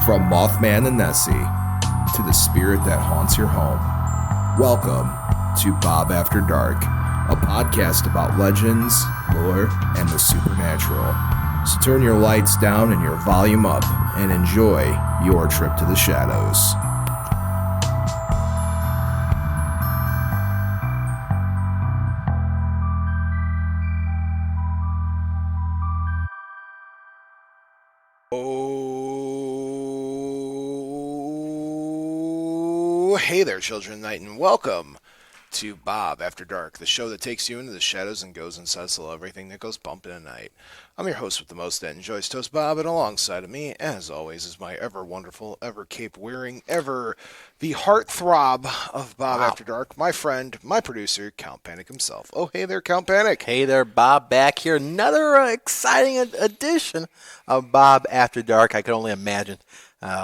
From Mothman and Nessie to the spirit that haunts your home, welcome to Bob After Dark, a podcast about legends, lore, and the supernatural. So turn your lights down and your volume up and enjoy your trip to the shadows. Oh, hey there, children of night, and welcome to Bob After Dark, the show that takes you into the shadows and goes inside to everything that goes bump in at night. I'm your host with the most and enjoys Toast Bob, and alongside of me, as always, is my ever wonderful, ever cape-wearing, ever the heart-throb of Bob After Dark, my friend, my producer, Count Panic himself. Oh, hey there, Count Panic. Hey there, Bob, back here. Another exciting edition of Bob After Dark. I can only imagine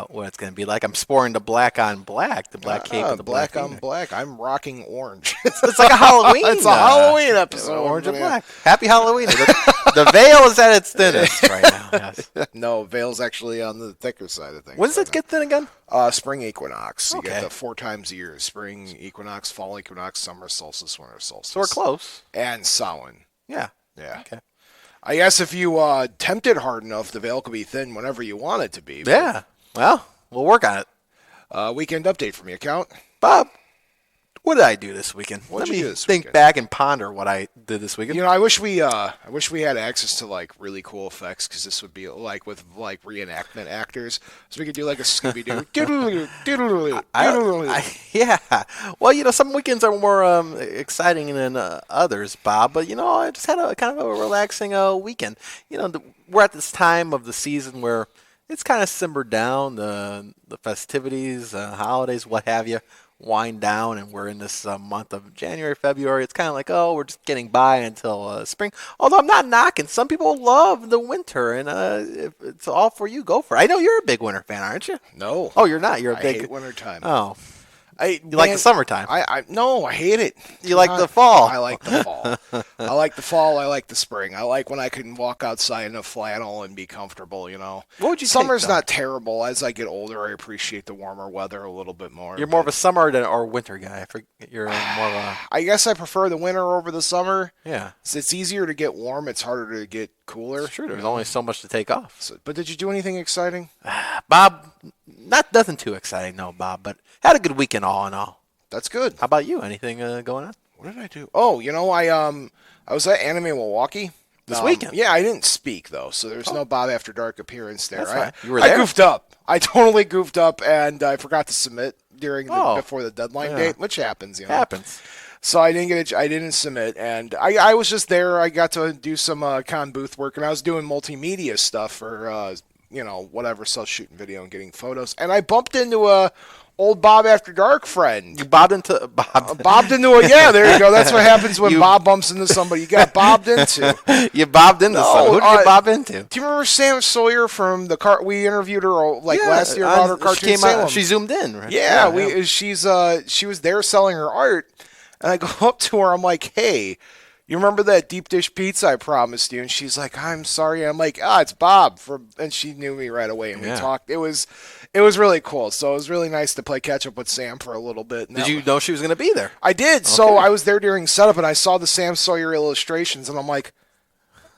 what it's going to be like. I'm sporting the black on black, the black cape with the black on black. I'm rocking orange. It's like a Halloween. It's a Halloween episode. Orange and black. Happy Halloween. The veil is at its thinnest right now. Yes. No, veil's actually on the thicker side of things. When does it get thin again? Spring equinox. Okay. You get the 4 times a year. Spring equinox, fall equinox, summer solstice, winter solstice. So we're close. And Samhain. Yeah. Yeah. Okay. I guess if you tempt it hard enough, the veil could be thin whenever you want it to be. Yeah. Well, we'll work on it. Weekend update from your account. Bob, what did I do this weekend? What'd Let you me do this think weekend? back and ponder what I did this weekend. You know, I wish we had access to like really cool effects, because this would be like with like reenactment actors, so we could do like a Scooby Doo. Yeah. Well, you know, some weekends are more exciting than others, Bob. But, you know, I just had a kind of a relaxing weekend. You know, we're at this time of the season where it's kind of simmered down. The festivities, holidays, what have you, wind down. And we're in this month of January, February. It's kind of like, oh, we're just getting by until spring. Although I'm not knocking. Some people love the winter. And if it's all for you, go for it. I know you're a big winter fan, aren't you? No. Oh, you're not. You're a I big. hate wintertime. Oh. You like the summertime. No, I hate it. You like the fall. I like the fall. I like the fall. I like the spring. I like when I can walk outside in a flannel and be comfortable, you know. What would you Summer's take, though? not terrible. As I get older, I appreciate the warmer weather a little bit more. You're more of a summer or winter guy. I forget. You're more of a. I guess I prefer the winter over the summer. Yeah. It's easier to get warm. It's harder to get cooler. Sure, there's only so much to take off. But did you do anything exciting? Bob, nothing too exciting, no, Bob, but had a good weekend all in all. That's good. How about you? Anything going on? What did I do? Oh, you know, I was at Anime Milwaukee this weekend. Yeah, I didn't speak though, so there's no Bob After Dark appearance there. That's right. You were there. I goofed up. I totally goofed up, and I forgot to submit before the deadline date, which happens. You know, happens. So I didn't submit, and I was just there. I got to do some con booth work, and I was doing multimedia stuff for you know, whatever, shooting video and getting photos, and I bumped into a old Bob After Dark friend. You bobbed into Bob. Bobbed into a there you go. That's what happens when Bob bumps into somebody. You got bobbed into. You bobbed into someone. Who did you bob into? Do you remember Sam Sawyer from the we interviewed her last year about her cartoon Salem? She zoomed in, right? Yeah, she was there selling her art, and I go up to her. I'm like, hey, you remember that deep dish pizza I promised you? And she's like, I'm sorry. And I'm like, it's Bob. And she knew me right away, and we talked. It was really cool. So it was really nice to play catch up with Sam for a little bit. Did you know she was going to be there? I did. Okay. So I was there during setup, and I saw the Sam Sawyer illustrations, and I'm like,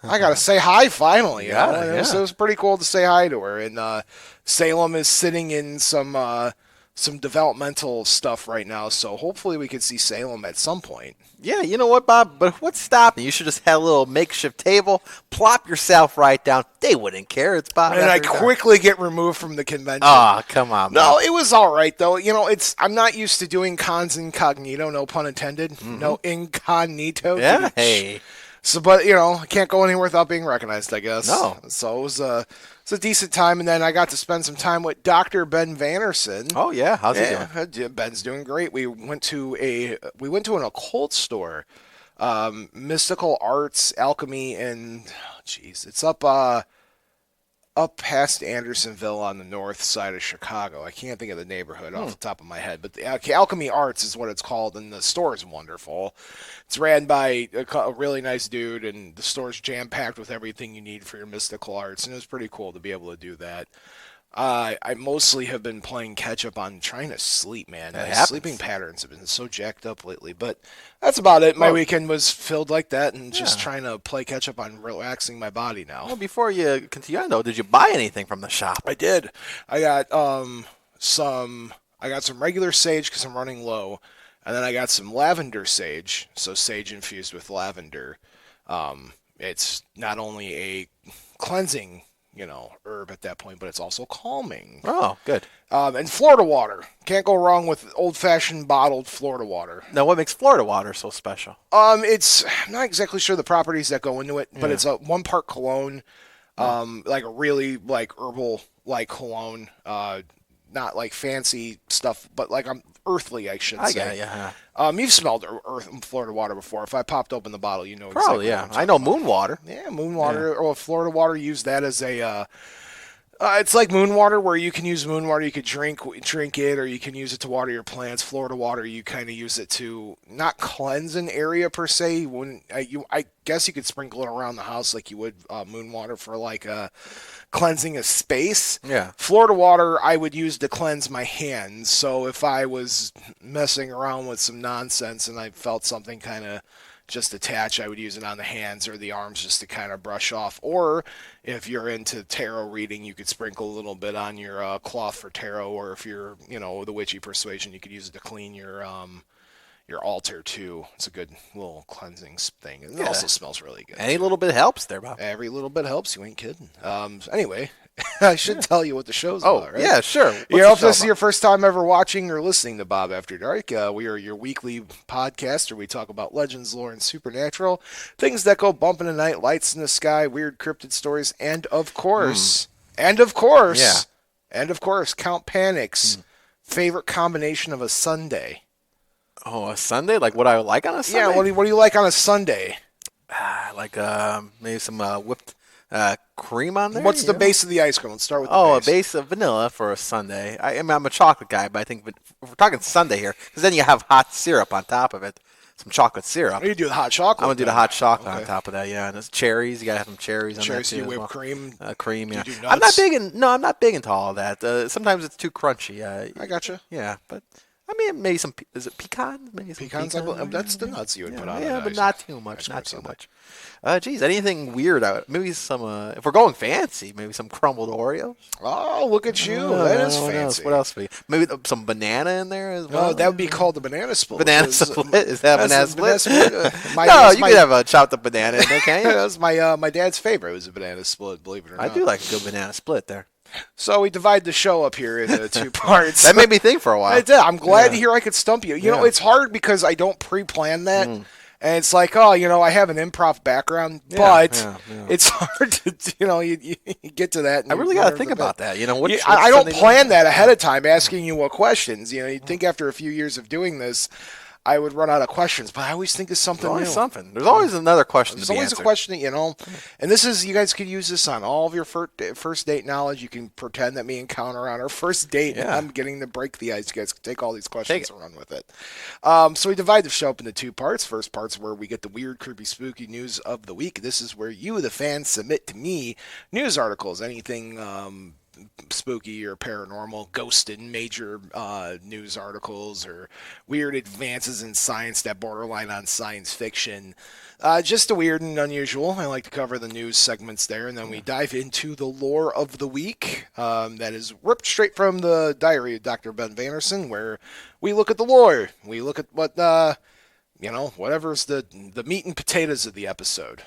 I got to say hi finally. You know? And it was pretty cool to say hi to her. And Salem is sitting in some developmental stuff right now, so hopefully we could see Salem at some point. Yeah, you know what, Bob? But what's stopping? You should just have a little makeshift table, plop yourself right down. They wouldn't care. It's Bob. And I quickly get removed from the convention. Oh, come on, Bob. No, it was all right, though. You know, I'm not used to doing cons incognito, no pun intended. Mm-hmm. No incognito. Yeah, hey. So, but, you know, I can't go anywhere without being recognized, I guess. No. So it was a decent time, and then I got to spend some time with Dr. Ben Vanderson. Oh, yeah. How's he doing? Ben's doing great. We went to an occult store, Mystical Arts, Alchemy, and, it's up past Andersonville on the north side of Chicago. I can't think of the neighborhood off the top of my head, but the Alchemy Arts is what it's called, and the store is wonderful. It's ran by a really nice dude, and the store's jam-packed with everything you need for your mystical arts, and it was pretty cool to be able to do that. I mostly have been playing catch up on trying to sleep, man. That My happens. sleeping patterns have been so jacked up lately, but that's about it. My Well, weekend was filled like that, and just Yeah. trying to play catch up on relaxing my body now. Well, before you continue on, though, did you buy anything from the shop? I did. I got some. I got some regular sage because I'm running low, and then I got some lavender sage. So sage infused with lavender. It's not only a cleansing, herb at that point, but it's also calming. Oh, good. And Florida water. Can't go wrong with old-fashioned bottled Florida water. Now, what makes Florida water so special? I'm not exactly sure the properties that go into it, but it's a 1 part cologne, like a really like herbal like cologne, not like fancy stuff, but like earthly, I should I say. get it, yeah. You've smelled Florida water before. If I popped open the bottle, you know Probably, exactly yeah. what I'm I know talking moon water. about. Yeah, moon water or Florida water. Use that as a. It's like moon water, where you can use moon water. You could drink it, or you can use it to water your plants. Florida water, you kind of use it to not cleanse an area per se. I guess you could sprinkle it around the house like you would moon water for like cleansing a space. Yeah. Florida water, I would use to cleanse my hands. So if I was messing around with some nonsense and I felt something kind of just attach, I would use it on the hands or the arms just to kind of brush off. Or if you're into tarot reading, you could sprinkle a little bit on your cloth for tarot. Or if you're, the witchy persuasion, you could use it to clean your altar too. It's a good little cleansing thing. And it also smells really good. Any little bit helps there, Bob. Every little bit helps. You ain't kidding. Anyway, I should tell you what the show's about, right? Yeah, sure. If this is your first time ever watching or listening to Bob After Dark, we are your weekly podcast where we talk about legends, lore, and supernatural, things that go bump in the night, lights in the sky, weird cryptid stories, and of course, Count Panic's favorite combination of a Sunday. Oh, a Sunday? Like what I would like on a Sunday? Yeah, what do you like on a Sunday? Like maybe some whipped cream on there. What's the base of the ice cream? Let's start with the Oh, base. a base of vanilla for a Sundae. I'm a chocolate guy, but I think if we're talking Sundae here, because then you have hot syrup on top of it, some chocolate syrup. What do you do with hot chocolate? I'm gonna do the hot chocolate on top of that, yeah. And it's cherries. You gotta have some cherries on Cherries, there you too. whipped Well. cream. Cream, yeah. Do you do I'm not nuts? I'm not big into all of that. Sometimes it's too crunchy. I gotcha. Yeah, but I mean, maybe some. Is it pecans? Maybe some Pecans, that's the nuts you would put on it. Yeah, but not too much. Not too much. Geez, anything weird? Maybe some. If we're going fancy, maybe some crumbled Oreos. Oh, look at you. That is fancy. What else? Maybe some banana in there as well. Oh, that would be called the banana split. Banana split? Is that banana split? No, you could have a chopped up banana in there, can't you? That was my dad's favorite. It was a banana split, believe it or not. I do like a good banana split there. So we divide the show up here into two parts. That made me think for a while. I did. I'm glad to hear I could stump you. You know, it's hard because I don't pre-plan that. And it's like, I have an improv background, but it's hard to, you get to that. And I really got to think about that. I don't plan that ahead of time, asking you what questions. You'd think after a few years of doing this, I would run out of questions, but I always think of something new. There's always another question There's to be always answered. a question, and this is, you guys could use this on all of your first date knowledge. You can pretend that me and Count are on our first date, and I'm getting to break the ice. You guys can take all these questions and run with it. So we divide the show up into two parts. First part's where we get the weird, creepy, spooky news of the week. This is where you, the fans, submit to me news articles, anything spooky or paranormal, ghosted major news articles, or weird advances in science that borderline on science fiction. Just the weird and unusual. I like to cover the news segments there, and then we dive into the lore of the week. That is ripped straight from the diary of Dr. Ben Vanderson, where we look at the lore. We look at what, whatever's the meat and potatoes of the episode.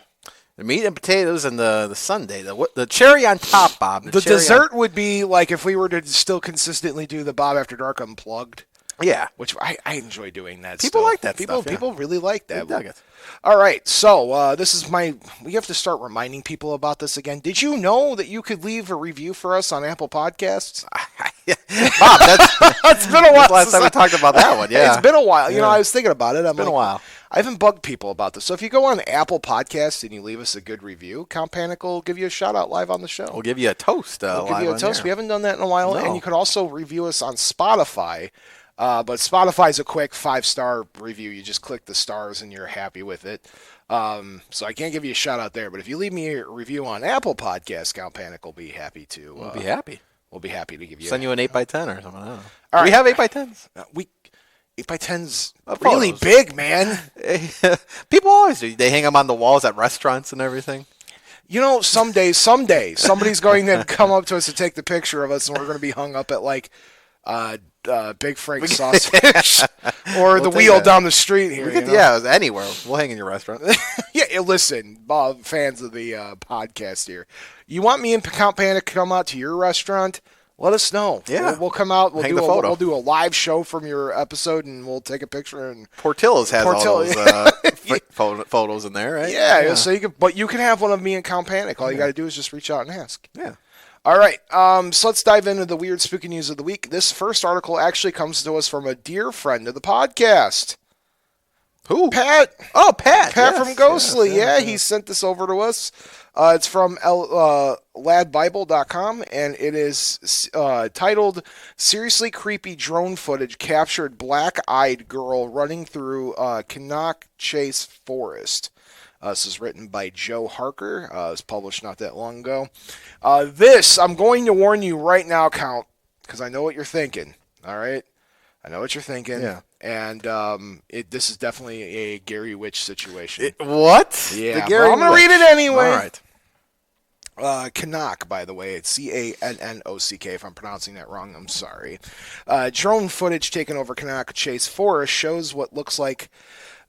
The meat and potatoes and the sundae, the cherry on top, Bob. The dessert would be like if we were to still consistently do the Bob After Dark Unplugged. Yeah. Which I enjoy doing that. People like that stuff. yeah. People really like that. They dug it. All right, so this is we have to start reminding people about this again. Did you know that you could leave a review for us on Apple Podcasts? Bob, it's been a while. Last time we talked about that one, yeah. It's been a while. I was thinking about it. It's been a while. I haven't bugged people about this. So if you go on Apple Podcasts and you leave us a good review, Count Panic will give you a shout out live on the show. We'll give you a toast. We'll give you a toast. We haven't done that in a while. No. And you could also review us on Spotify. But Spotify's a quick 5-star review. You just click the stars and you're happy with it. So I can't give you a shout out there. But if you leave me a review on Apple Podcasts, Count Panic will be happy to. We'll be happy. we'll be happy to give you. Send you an 8x10 or something. I don't know. All We right. have 8x10s. We 8x10's Of really photos. big, man. People always do. They hang them on the walls at restaurants and everything. You know, someday, somebody's going to come up to us to take the picture of us, and we're going to be hung up at like Big Frank's Sausage or the take Wheel that. down the street here. We could, you know? yeah, anywhere. We'll hang in your restaurant. Yeah, listen, Bob, fans of the podcast here. You want me and Count Panic to come out to your restaurant? Let us know. Yeah. We'll come out. Hang the photo. We'll do a live show from your episode, and we'll take a picture. And Portillo's has all those photos in there, right? yeah, so you can have one of me and Count Panic. All you got to do is just reach out and ask. Yeah. All right, so let's dive into the weird spooky news of the week. This first article actually comes to us from a dear friend of the podcast. Who? Pat. Oh, Pat. Pat Yes, from Ghostly. yes. He sent this over to us. It's from ladbible.com, and it is titled, Seriously Creepy Drone Footage Captured Black-Eyed Girl Running Through Canuck Chase Forest. This is written by Joe Harker. It was published not that long ago. I'm going to warn you right now, Count, because I know what you're thinking. All right? I know what you're thinking. Yeah. And this is definitely a Gary Witch situation. What? Yeah, The Gary but I'm going to Witch. read it anyway. All right. Canuck, by the way. It's Cannock. If I'm pronouncing that wrong, I'm sorry. Drone footage taken over Canuck Chase Forest shows what looks like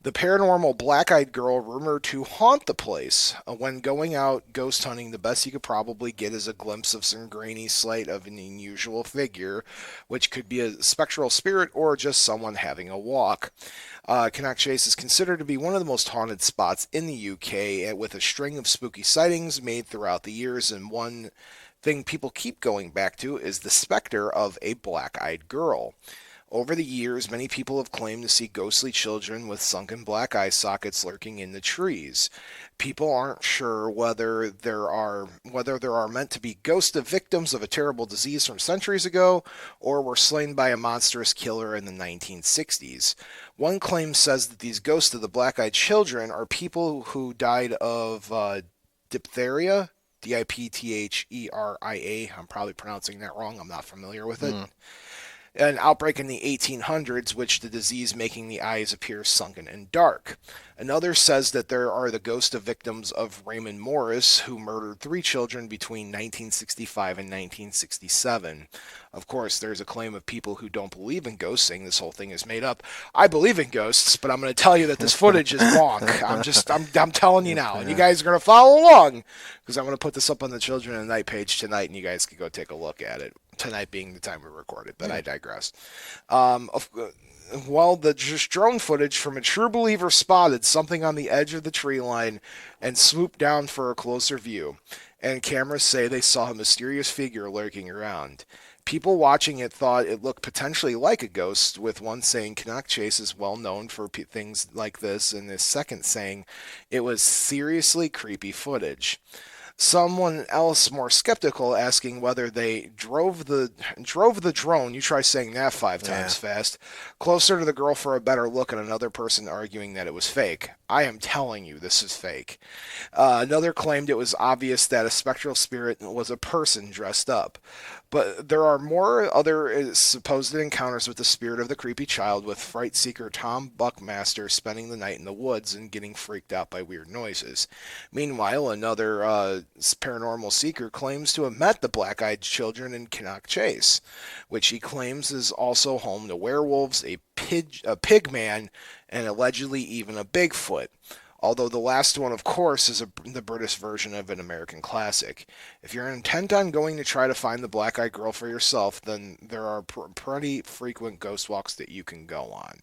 the paranormal black-eyed girl rumored to haunt the place. When going out ghost hunting, the best you could probably get is a glimpse of some grainy slate of an unusual figure, which could be a spectral spirit or just someone having a walk. Canuck Chase is considered to be one of the most haunted spots in the UK, with a string of spooky sightings made throughout the years, and one thing people keep going back to is the specter of a black-eyed girl. Over the years, many people have claimed to see ghostly children with sunken black eye sockets lurking in the trees. People aren't sure whether there are meant to be ghosts of victims of a terrible disease from centuries ago, or were slain by a monstrous killer in the 1960s. One claim says that these ghosts of the black-eyed children are people who died of diphtheria, Diptheria. I'm probably pronouncing that wrong. I'm not familiar with it. An outbreak in the 1800s, which the disease making the eyes appear sunken and dark. Another says that there are the ghosts of victims of Raymond Morris, who murdered 3 children between 1965 and 1967. Of course, there's a claim of people who don't believe in ghosts, saying this whole thing is made up. I believe in ghosts, but I'm going to tell you that this footage is wonk. I'm telling you now, and you guys are going to follow along, because I'm going to put this up on the Children of the Night page tonight, and you guys can go take a look at it. Tonight being the time we recorded, but I digress. Well, the drone footage from a true believer spotted something on the edge of the tree line and swooped down for a closer view, and cameras say they saw a mysterious figure lurking around. People watching it thought it looked potentially like a ghost, with one saying Canuck Chase is well known for things like this, and the second saying it was seriously creepy footage. Someone else more skeptical asking whether they drove the drone, you try saying that 5 times fast, closer to the girl for a better look, and another person arguing that it was fake. I am telling you, this is fake. Another claimed it was obvious that a spectral spirit was a person dressed up. But there are more other supposed encounters with the spirit of the creepy child, with fright seeker Tom Buckmaster spending the night in the woods and getting freaked out by weird noises. Meanwhile, another paranormal seeker claims to have met the black-eyed children in Canuck Chase, which he claims is also home to werewolves, a pig man, and allegedly even a Bigfoot. Although the last one, of course, is the British version of an American classic. If you're intent on going to try to find the black-eyed girl for yourself, then there are pretty frequent ghost walks that you can go on.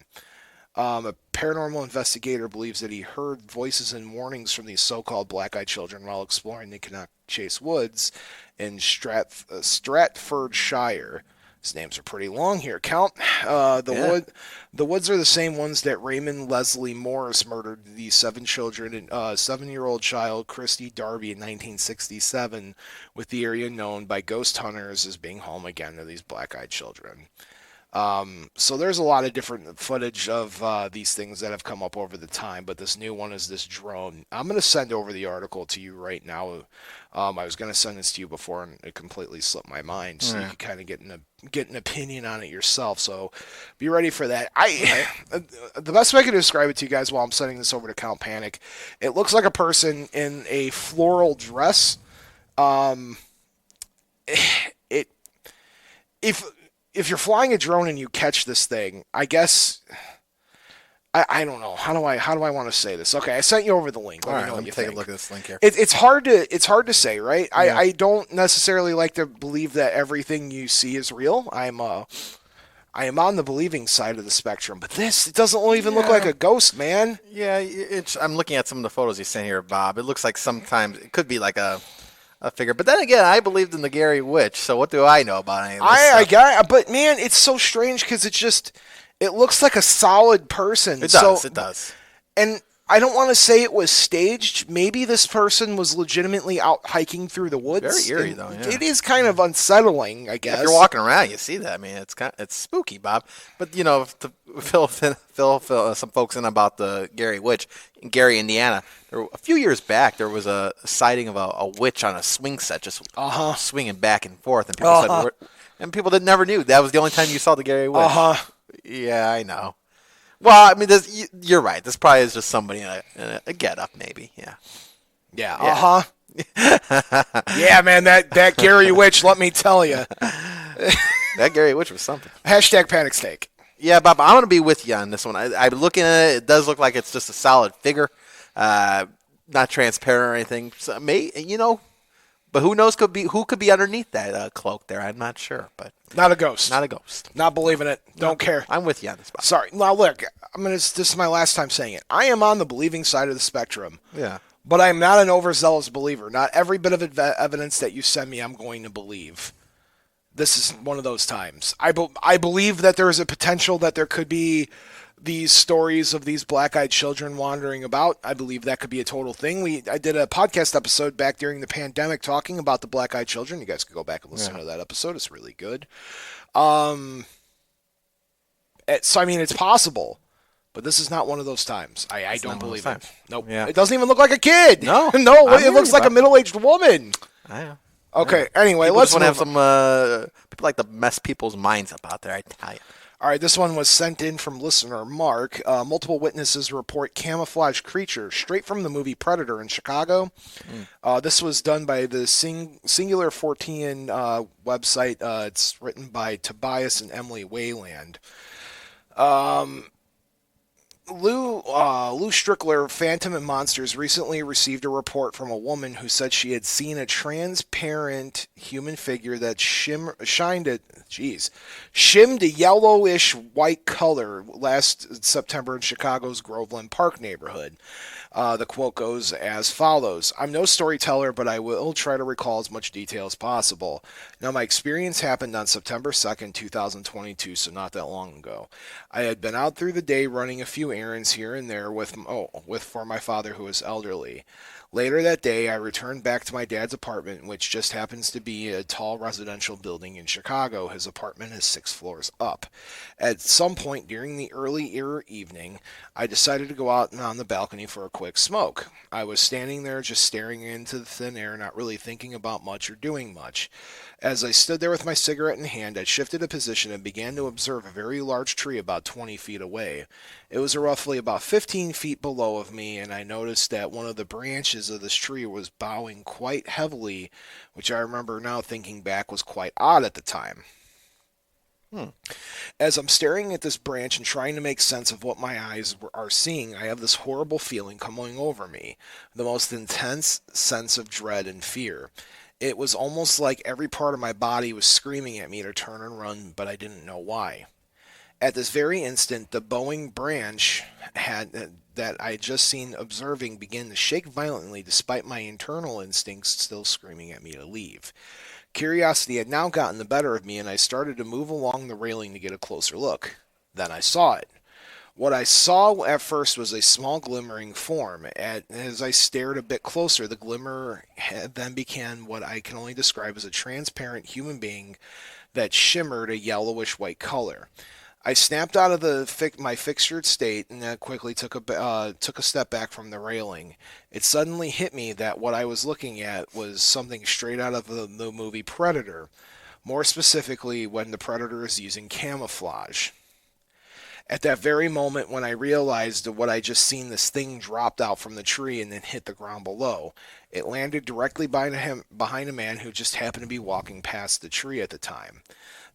A paranormal investigator believes that he heard voices and warnings from these so-called black-eyed children while exploring the Canuck Chase woods in Stratfordshire. These names are pretty long here. Count. The woods are the same ones that Raymond Leslie Morris murdered the 7 children and 7-year-old child Christy Darby in 1967, with the area known by ghost hunters as being home again to these black-eyed children. So there's a lot of different footage of these things that have come up over the time, but this new one is this drone. I'm going to send over the article to you right now. I was going to send this to you before, and it completely slipped my mind, so you can kind of get an opinion on it yourself. So be ready for that. The best way I can describe it to you guys while I'm sending this over to Count Panic, it looks like a person in a floral dress. If you're flying a drone and you catch this thing, I guess I don't know. How do I want to say this? Okay, I sent you over the link. Let me know what you think. Take a look at this link here. It's hard to say, right? Yeah. I don't necessarily like to believe that everything you see is real. I am on the believing side of the spectrum, but it doesn't even look like a ghost, man. Yeah, I'm looking at some of the photos you sent here, Bob. It looks like sometimes it could be like a figure. But then again, I believed in the Gary Witch, so what do I know about any of this stuff? But man, it's so strange because it looks like a solid person. It does. And I don't want to say it was staged. Maybe this person was legitimately out hiking through the woods. Very eerie, though. Yeah. It is kind of unsettling, I guess. If you're walking around, you see that. I mean, it's spooky, Bob. But to fill some folks in about the Gary Witch in Gary, Indiana. A few years back, there was a sighting of a witch on a swing set, just swinging back and forth, and people said, people that never knew that was the only time you saw the Gary Witch. Yeah, I know. Well, I mean, you're right. This probably is just somebody in a get-up, maybe. Yeah. Yeah. Yeah, man, that Gary Witch, let me tell you. That Gary Witch was something. Hashtag panic steak. Yeah, Bob, I'm going to be with you on this one. I'm looking at it. It does look like it's just a solid figure. Not transparent or anything. So but who knows? Who could be underneath that cloak there? I'm not sure, but not a ghost. Not a ghost. Not believing it. Don't care. I'm with you on this, Bob. Sorry. Now look, this is my last time saying it. I am on the believing side of the spectrum. Yeah. But I'm not an overzealous believer. Not every bit of evidence that you send me, I'm going to believe. This is one of those times. I believe that there is a potential that there could be these stories of these black-eyed children wandering about. I believe that could be a total thing. I did a podcast episode back during the pandemic talking about the black-eyed children. You guys can go back and listen to that episode. It's really good. So, I mean, it's possible. But this is not one of those times. I don't believe it. Nope. Yeah. It doesn't even look like a kid. No. No, it looks like a middle-aged woman. I know. Okay, anyway, let's have some people like to mess people's minds up out there, I tell you. All right, this one was sent in from listener Mark. Multiple witnesses report camouflage creature straight from the movie Predator in Chicago. This was done by the Singular 14 website. It's written by Tobias and Emily Wayland. Lou Strickler, Phantom and Monsters, recently received a report from a woman who said she had seen a transparent human figure that shimmed a yellowish white color last September in Chicago's Groveland Park neighborhood. The quote goes as follows: "I'm no storyteller, but I will try to recall as much detail as possible. Now, my experience happened on September 2nd, 2022, so not that long ago. I had been out through the day running a few errands here and there for my father, who is elderly. Later that day, I returned back to my dad's apartment, which just happens to be a tall residential building in Chicago. His apartment is 6 floors up. At some point during the early evening, I decided to go out and on the balcony for a quick smoke. I was standing there just staring into the thin air, not really thinking about much or doing much. As I stood there with my cigarette in hand, I shifted a position and began to observe a very large tree about 20 feet away. It was roughly about 15 feet below of me, and I noticed that one of the branches of this tree was bowing quite heavily, which I remember now thinking back was quite odd at the time. As I'm staring at this branch and trying to make sense of what my eyes are seeing, I have this horrible feeling coming over me, the most intense sense of dread and fear. It was almost like every part of my body was screaming at me to turn and run, but I didn't know why. At this very instant, the bowing branch that I had just seen observing began to shake violently, despite my internal instincts still screaming at me to leave. Curiosity had now gotten the better of me, and I started to move along the railing to get a closer look. Then I saw it. What I saw at first was a small glimmering form. As I stared a bit closer, the glimmer then became what I can only describe as a transparent human being, that shimmered a yellowish white color. I snapped out of my fixtured state and then quickly took a step back from the railing. It suddenly hit me that what I was looking at was something straight out of the movie Predator. More specifically, when the Predator is using camouflage. At that very moment when I realized what I just seen, this thing dropped out from the tree and then hit the ground below. It landed directly behind a man who just happened to be walking past the tree at the time.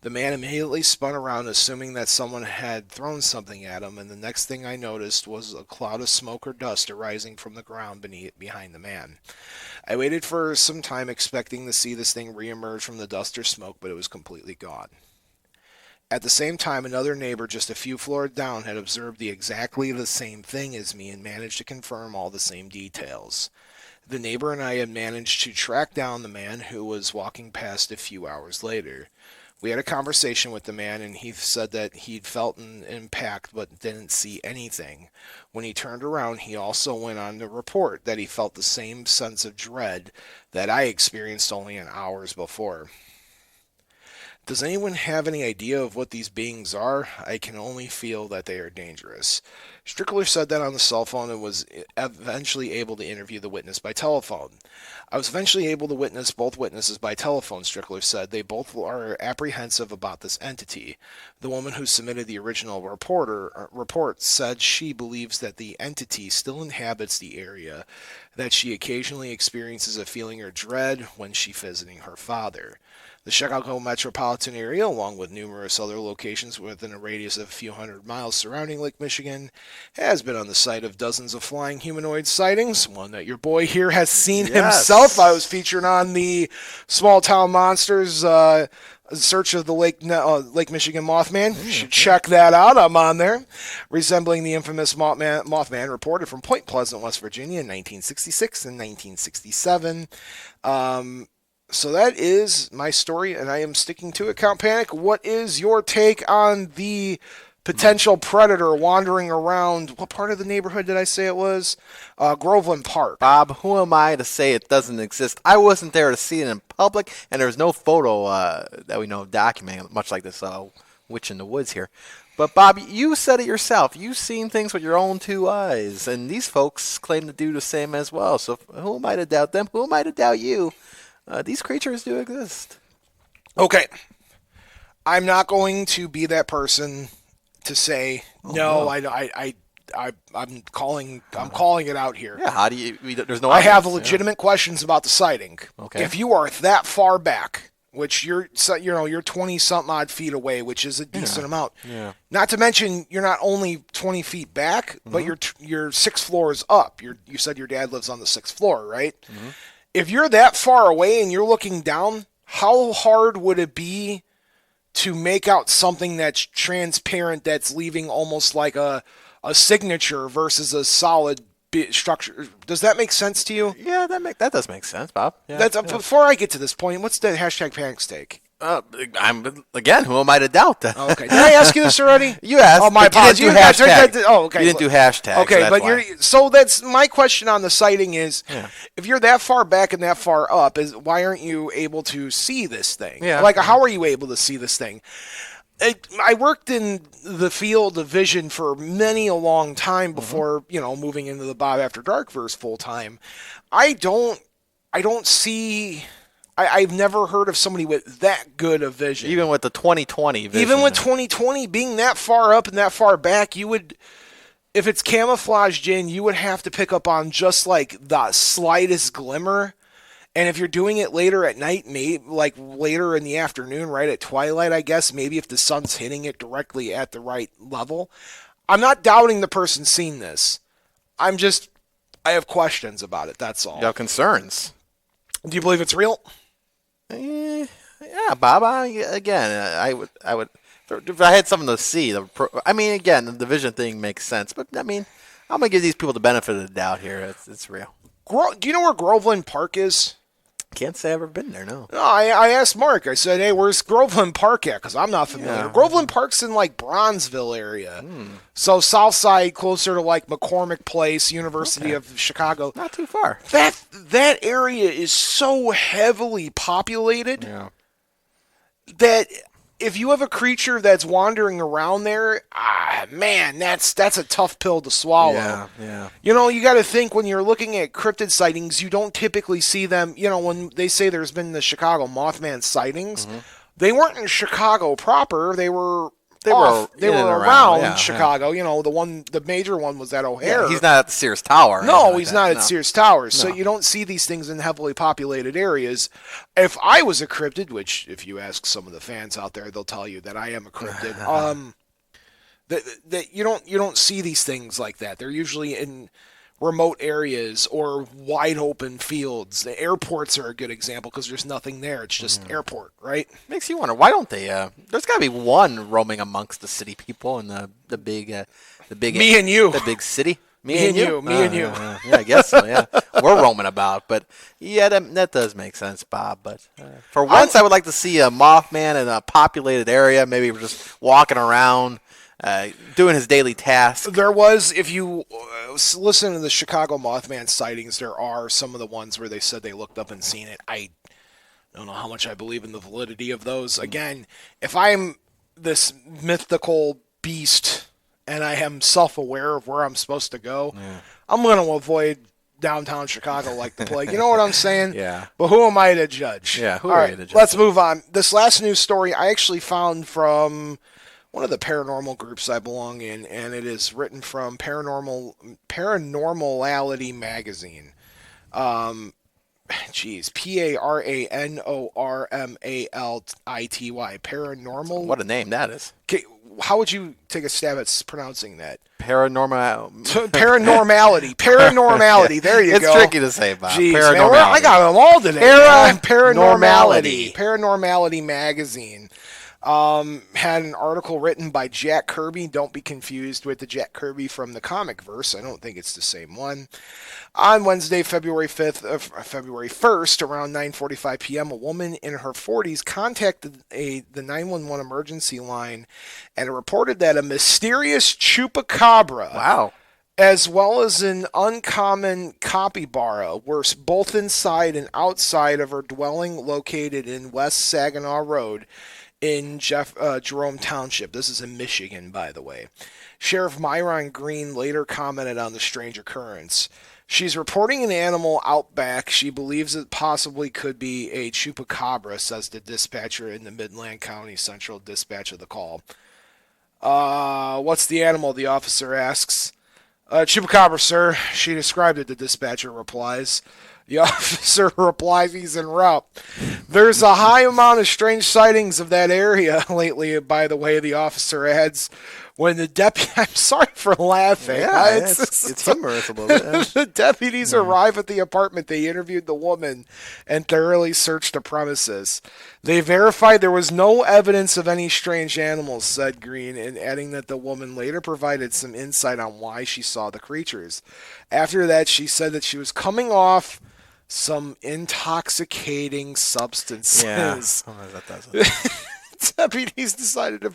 The man immediately spun around, assuming that someone had thrown something at him, and the next thing I noticed was a cloud of smoke or dust arising from the ground behind the man. I waited for some time expecting to see this thing reemerge from the dust or smoke, but it was completely gone. At the same time, another neighbor just a few floors down had observed exactly the same thing as me and managed to confirm all the same details. The neighbor and I had managed to track down the man who was walking past a few hours later. We had a conversation with the man, and he said that he'd felt an impact but didn't see anything. When he turned around, he also went on to report that he felt the same sense of dread that I experienced only an hours before. Does anyone have any idea of what these beings are? I can only feel that they are dangerous. Strickler said that on the cell phone and was eventually able to interview the witness by telephone. I was eventually able to witness both witnesses by telephone, Strickler said. They both are apprehensive about this entity. The woman who submitted the original report said she believes that the entity still inhabits the area, that she occasionally experiences a feeling of dread when she's visiting her father. The Chicago metropolitan area, along with numerous other locations within a radius of a few hundred miles surrounding Lake Michigan, has been on the site of dozens of flying humanoid sightings, one that your boy here has seen himself. I was featured on the Small Town Monsters Search of the Lake Michigan Mothman. You should check that out. I'm on there. Resembling the infamous Mothman reported from Point Pleasant, West Virginia in 1966 and 1967. So that is my story, and I am sticking to it. Count Panic, what is your take on the potential predator wandering around? What part of the neighborhood did I say it was? Groveland Park. Bob, who am I to say it doesn't exist? I wasn't there to see it in public, and there's no photo that we know of documenting, much like this witch in the woods here. But, Bob, you said it yourself. You've seen things with your own two eyes, and these folks claim to do the same as well. So who am I to doubt them? Who am I to doubt you? These creatures do exist. Okay. I'm not going to be that person to say, no. I'm calling it out here. Yeah, how do you, there's no I evidence, have legitimate questions about the sighting. Okay. If you are that far back, which you're 20 something odd feet away, which is a decent amount. Yeah. Not to mention you're not only 20 feet back, but you're 6 floors up. You said your dad lives on the 6th floor, right? Mm-hmm. If you're that far away and you're looking down, how hard would it be to make out something that's transparent, that's leaving almost like a signature versus a solid structure? Does that make sense to you? Yeah, that does make sense, Bob. Yeah, Before I get to this point, what's the hashtag panic stake? Again, who am I to doubt that? Okay. Did I ask you this already? You asked. Oh, my apologies. You didn't do hashtag. Okay. You didn't do hashtag. Okay, but so that's my question on the sighting is, if you're that far back and that far up, why aren't you able to see this thing? Yeah. Like, how are you able to see this thing? I worked in the field of vision for many a long time before, moving into the Bob After Dark verse full time. I don't see. I've never heard of somebody with that good of vision. Even with the 2020 vision. Even with 2020 being that far up and that far back, you would, if it's camouflaged in, you would have to pick up on just like the slightest glimmer. And if you're doing it later at night, maybe like later in the afternoon, right at twilight, I guess, maybe if the sun's hitting it directly at the right level. I'm not doubting the person seeing this. I have questions about it. That's all. You have concerns. Do you believe it's real? Yeah, Bob. I would. If I had something to see, again, the vision thing makes sense. But I'm gonna give these people the benefit of the doubt here. It's real. Do you know where Groveland Park is? Can't say I've ever been there. No. No, I asked Mark. I said, "Hey, where's Groveland Park at?" Because I'm not familiar. Yeah. Groveland Park's in like Bronzeville area, so South Side, closer to like McCormick Place, University of Chicago. Not too far. That area is so heavily populated. Yeah. that if you have a creature that's wandering around there, man, that's a tough pill to swallow. Yeah. You know, you got to think when you're looking at cryptid sightings, you don't typically see them. You know, when they say there's been the Chicago Mothman sightings, they weren't in Chicago proper. They were around Chicago. You know, the major one was at O'Hare. Yeah, he's not at the Sears Tower. No, he's not at Sears Towers. So you don't see these things in heavily populated areas. If I was a cryptid, which if you ask some of the fans out there, they'll tell you that I am a cryptid. that you don't see these things like that. They're usually in remote areas or wide open fields. The airports are a good example because there's nothing there. It's just airport, right? Makes you wonder, why don't they? There's got to be one roaming amongst the city people in the big me and you, the big city. Me and you. Yeah, I guess so. Yeah, we're roaming about, but yeah, that does make sense, Bob. But for once, I would like to see a Mothman in a populated area. Maybe we're just walking around. Doing his daily task. There was, if you listen to the Chicago Mothman sightings, there are some of the ones where they said they looked up and seen it. I don't know how much I believe in the validity of those. Again, if I'm this mythical beast and I am self-aware of where I'm supposed to go, I'm going to avoid downtown Chicago like the plague. You know what I'm saying? Yeah. But who am I to judge? Yeah, who All are right, you to judge? let's move on. This last news story I actually found from one of the paranormal groups I belong in, and it is written from Paranormality magazine. Paranormality. Paranormal. What a name that is. Okay, how would you take a stab at pronouncing that? Paranormality. Paranormality. There you go. It's tricky to say, Bob. Jeez, Paranormality. man, I got them all today. Paranormality. Paranormality magazine. Had an article written by Jack Kirby. Don't be confused with the Jack Kirby from the comic verse. I don't think it's the same one. On Wednesday, February 1st, around 9:45 p.m., a woman in her 40s contacted the 911 emergency line and reported that a mysterious chupacabra, Wow, as well as an uncommon capybara, were both inside and outside of her dwelling located in West Saginaw Road in Jerome Township. This is in Michigan, by the way. Sheriff Myron Green later commented on the strange occurrence. She's reporting an animal out back. She believes it possibly could be a chupacabra, says the dispatcher in the Midland County Central Dispatch of the call. What's the animal? The officer asks. Chupacabra, sir. She described it, the dispatcher replies. The officer replies he's en route. There's a high amount of strange sightings of that area lately, by the way, the officer adds. When the deputy... I'm sorry for laughing. Yeah, it's humorous a little bit. The deputies arrive at the apartment. They interviewed the woman and thoroughly searched the premises. They verified there was no evidence of any strange animals, said Green, and adding that the woman later provided some insight on why she saw the creatures. After that, she said that she was coming off some intoxicating substances. Yeah. That does it. Deputies decided to...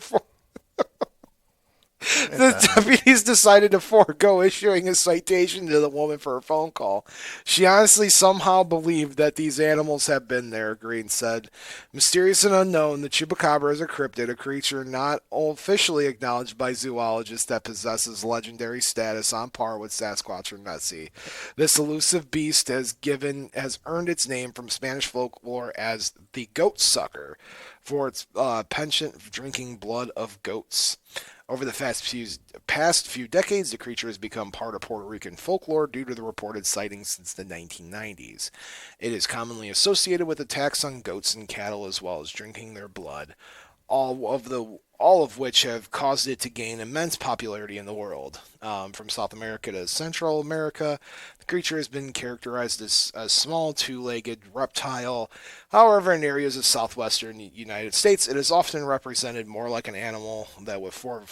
The deputies decided to forego issuing a citation to the woman for a phone call. She honestly somehow believed that these animals have been there, Green said. Mysterious and unknown, the chupacabra is a cryptid, a creature not officially acknowledged by zoologists that possesses legendary status on par with Sasquatch or Nessie. This elusive beast has earned its name from Spanish folklore as the goat sucker for its penchant for drinking blood of goats. Over the past few decades, the creature has become part of Puerto Rican folklore due to the reported sightings since the 1990s. It is commonly associated with attacks on goats and cattle as well as drinking their blood, all of which have caused it to gain immense popularity in the world. From South America to Central America, the creature has been characterized as a small two-legged reptile. However, in areas of southwestern United States, it is often represented more like an animal that with four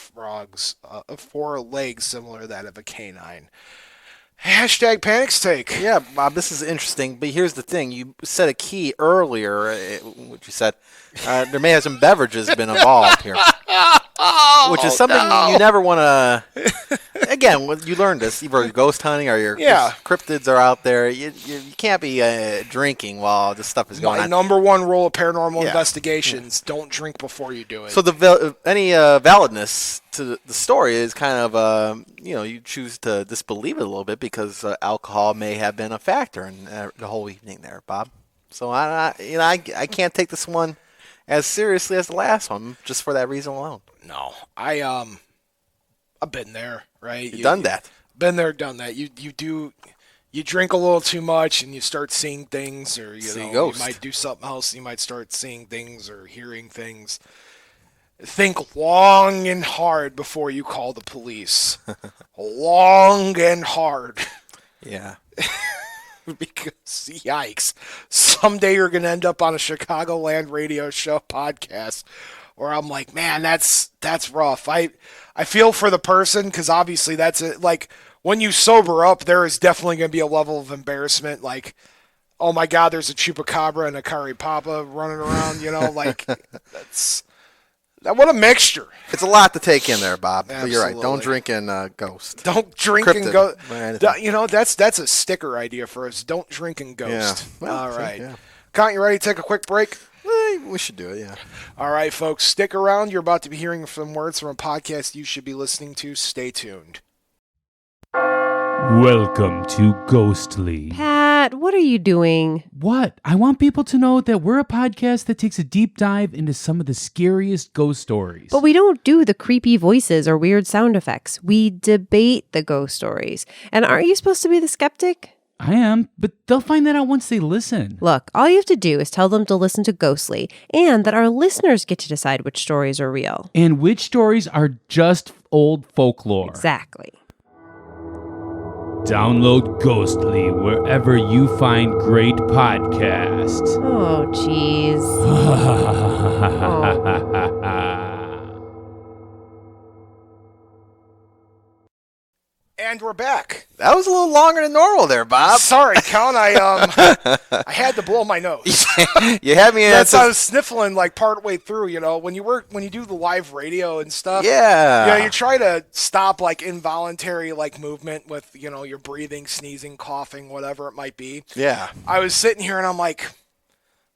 legs similar to that of a canine. Hashtag Panic's Take. Yeah, Bob, this is interesting, but here's the thing. You said a key earlier, what you said. There may have some beverages been involved here. Oh, which is something you never want to. Again, when you learn this, either you're ghost hunting or your cryptids are out there. You can't be drinking while this stuff is going on. My number one rule of paranormal investigations: don't drink before you do it. So any validness to the story is kind of you choose to disbelieve it a little bit because alcohol may have been a factor in the whole evening there, Bob. So I can't take this one as seriously as the last one just for that reason alone. No, I've been there, right? You've done that. Been there, done that. You drink a little too much and you start seeing things, or you might do something else and you might start seeing things or hearing things. Think long and hard before you call the police. Long and hard. Yeah. Because, yikes, someday you're going to end up on a Chicagoland radio show podcast where I'm like, man, that's rough. I feel for the person because obviously that's it. Like, when you sober up, there is definitely going to be a level of embarrassment. Like, oh my God, there's a chupacabra and a Caripapa running around, like, what a mixture. It's a lot to take in there, Bob. Absolutely. But you're right. Don't drink and ghost. Don't drink and ghost. That's a sticker idea for us. Don't drink and ghost. Yeah. Well, all right. Yeah. Count, you ready to take a quick break? We should do it, yeah. All right, folks. Stick around. You're about to be hearing some words from a podcast you should be listening to. Stay tuned. Welcome to Ghostly. Pat, what are you doing? What? I want people to know that we're a podcast that takes a deep dive into some of the scariest ghost stories. But we don't do the creepy voices or weird sound effects. We debate the ghost stories. And aren't you supposed to be the skeptic? I am, but they'll find that out once they listen. Look, all you have to do is tell them to listen to Ghostly, and that our listeners get to decide which stories are real. And which stories are just old folklore. Exactly. Download Ghostly wherever you find great podcasts. Oh, jeez. And we're back. That was a little longer than normal there, Bob. Sorry, Count. I had to blow my nose. You had me. I was sniffling like partway through. When you do the live radio and stuff. Yeah. You try to stop like involuntary like movement with your breathing, sneezing, coughing, whatever it might be. Yeah. I was sitting here and I'm like,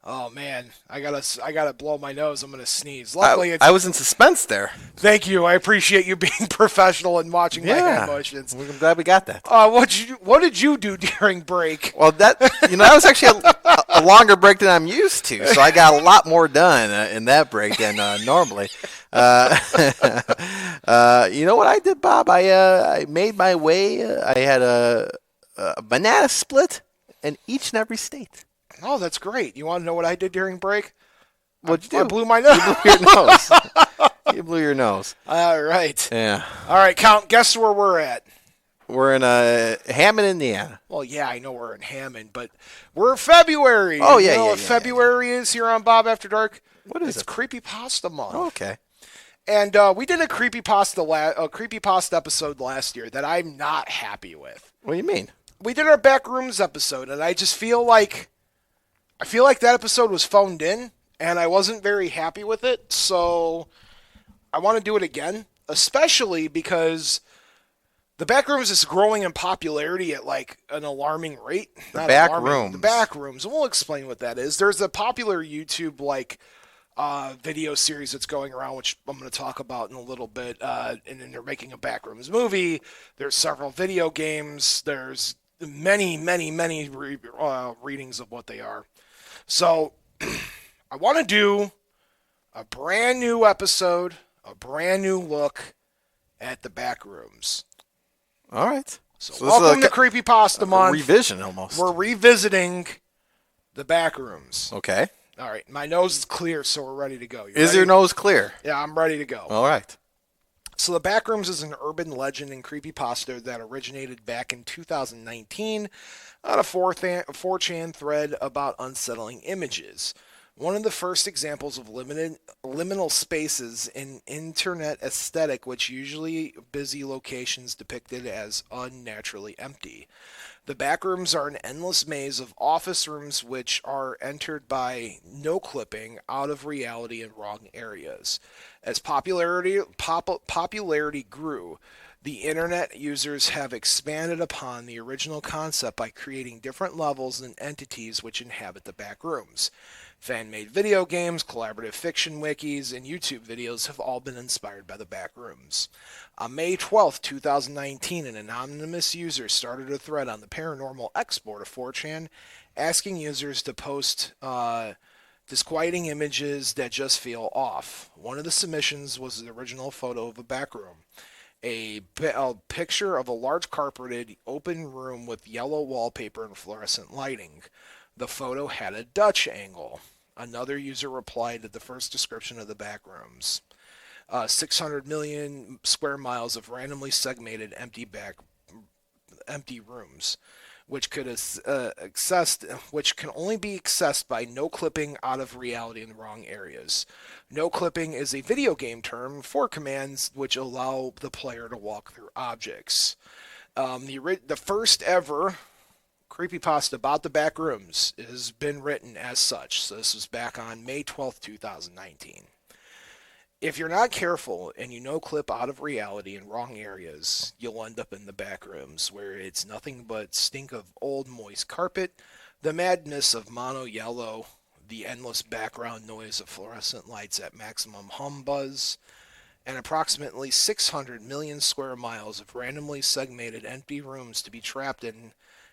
oh man, I gotta blow my nose. I'm gonna sneeze. Luckily, I was in suspense there. Thank you. I appreciate you being professional and watching my hand motions. I'm glad we got that. What did you do during break? Well, that was actually a longer break than I'm used to, so I got a lot more done in that break than normally. You know what I did, Bob? I made my way. I had a banana split in each and every state. Oh, that's great. You want to know what I did during break? What'd you do? I blew my nose. You blew your nose. You blew your nose. All right. Yeah. All right, Count. Guess where we're at? We're in Hammond, Indiana. Well, yeah, I know we're in Hammond, but we're in February. Oh, yeah, you know yeah, what February is here on Bob After Dark? What is it? It's Creepypasta month. Oh, okay. And we did a creepypasta episode last year that I'm not happy with. What do you mean? We did our Backrooms episode, and I just feel like that episode was phoned in, and I wasn't very happy with it, so I want to do it again, especially because the Backrooms is growing in popularity at like an alarming rate. The Backrooms. The Backrooms, and we'll explain what that is. There's a popular YouTube video series that's going around, which I'm going to talk about in a little bit, and then they're making a Backrooms movie. There's several video games. There's many readings of what they are. So, I want to do a brand new episode, a brand new look at the Backrooms. All right. So welcome to Creepypasta Month. Revision, almost. We're revisiting the Backrooms. Okay. All right. My nose is clear, so we're ready to go. Is your nose clear? Yeah, I'm ready to go. All right. So the Backrooms is an urban legend and creepypasta that originated back in 2019 on a 4chan thread about unsettling images. One of the first examples of liminal spaces in internet aesthetic, which usually busy locations depicted as unnaturally empty. The backrooms are an endless maze of office rooms which are entered by no clipping, out of reality, and wrong areas. As popularity grew, the internet users have expanded upon the original concept by creating different levels and entities which inhabit the backrooms. Fan-made video games, collaborative fiction wikis, and YouTube videos have all been inspired by the backrooms. On May 12, 2019, an anonymous user started a thread on the paranormal export of 4chan asking users to post disquieting images that just feel off. One of the submissions was the original photo of a backroom. A picture of a large carpeted open room with yellow wallpaper and fluorescent lighting. The photo had a Dutch angle. Another user replied to the first description of the backrooms. 600 million square miles of randomly segmented empty rooms, which can only be accessed by no clipping, out of reality, in the wrong areas. No clipping is a video game term for commands which allow the player to walk through objects. The first ever creepypasta about the backrooms has been written as such. So this was back on May 12th, 2019. If you're not careful and you no clip out of reality in wrong areas, you'll end up in the backrooms where it's nothing but stink of old moist carpet, the madness of mono yellow, the endless background noise of fluorescent lights at maximum hum buzz, and approximately 600 million square miles of randomly segmented empty rooms to be trapped in.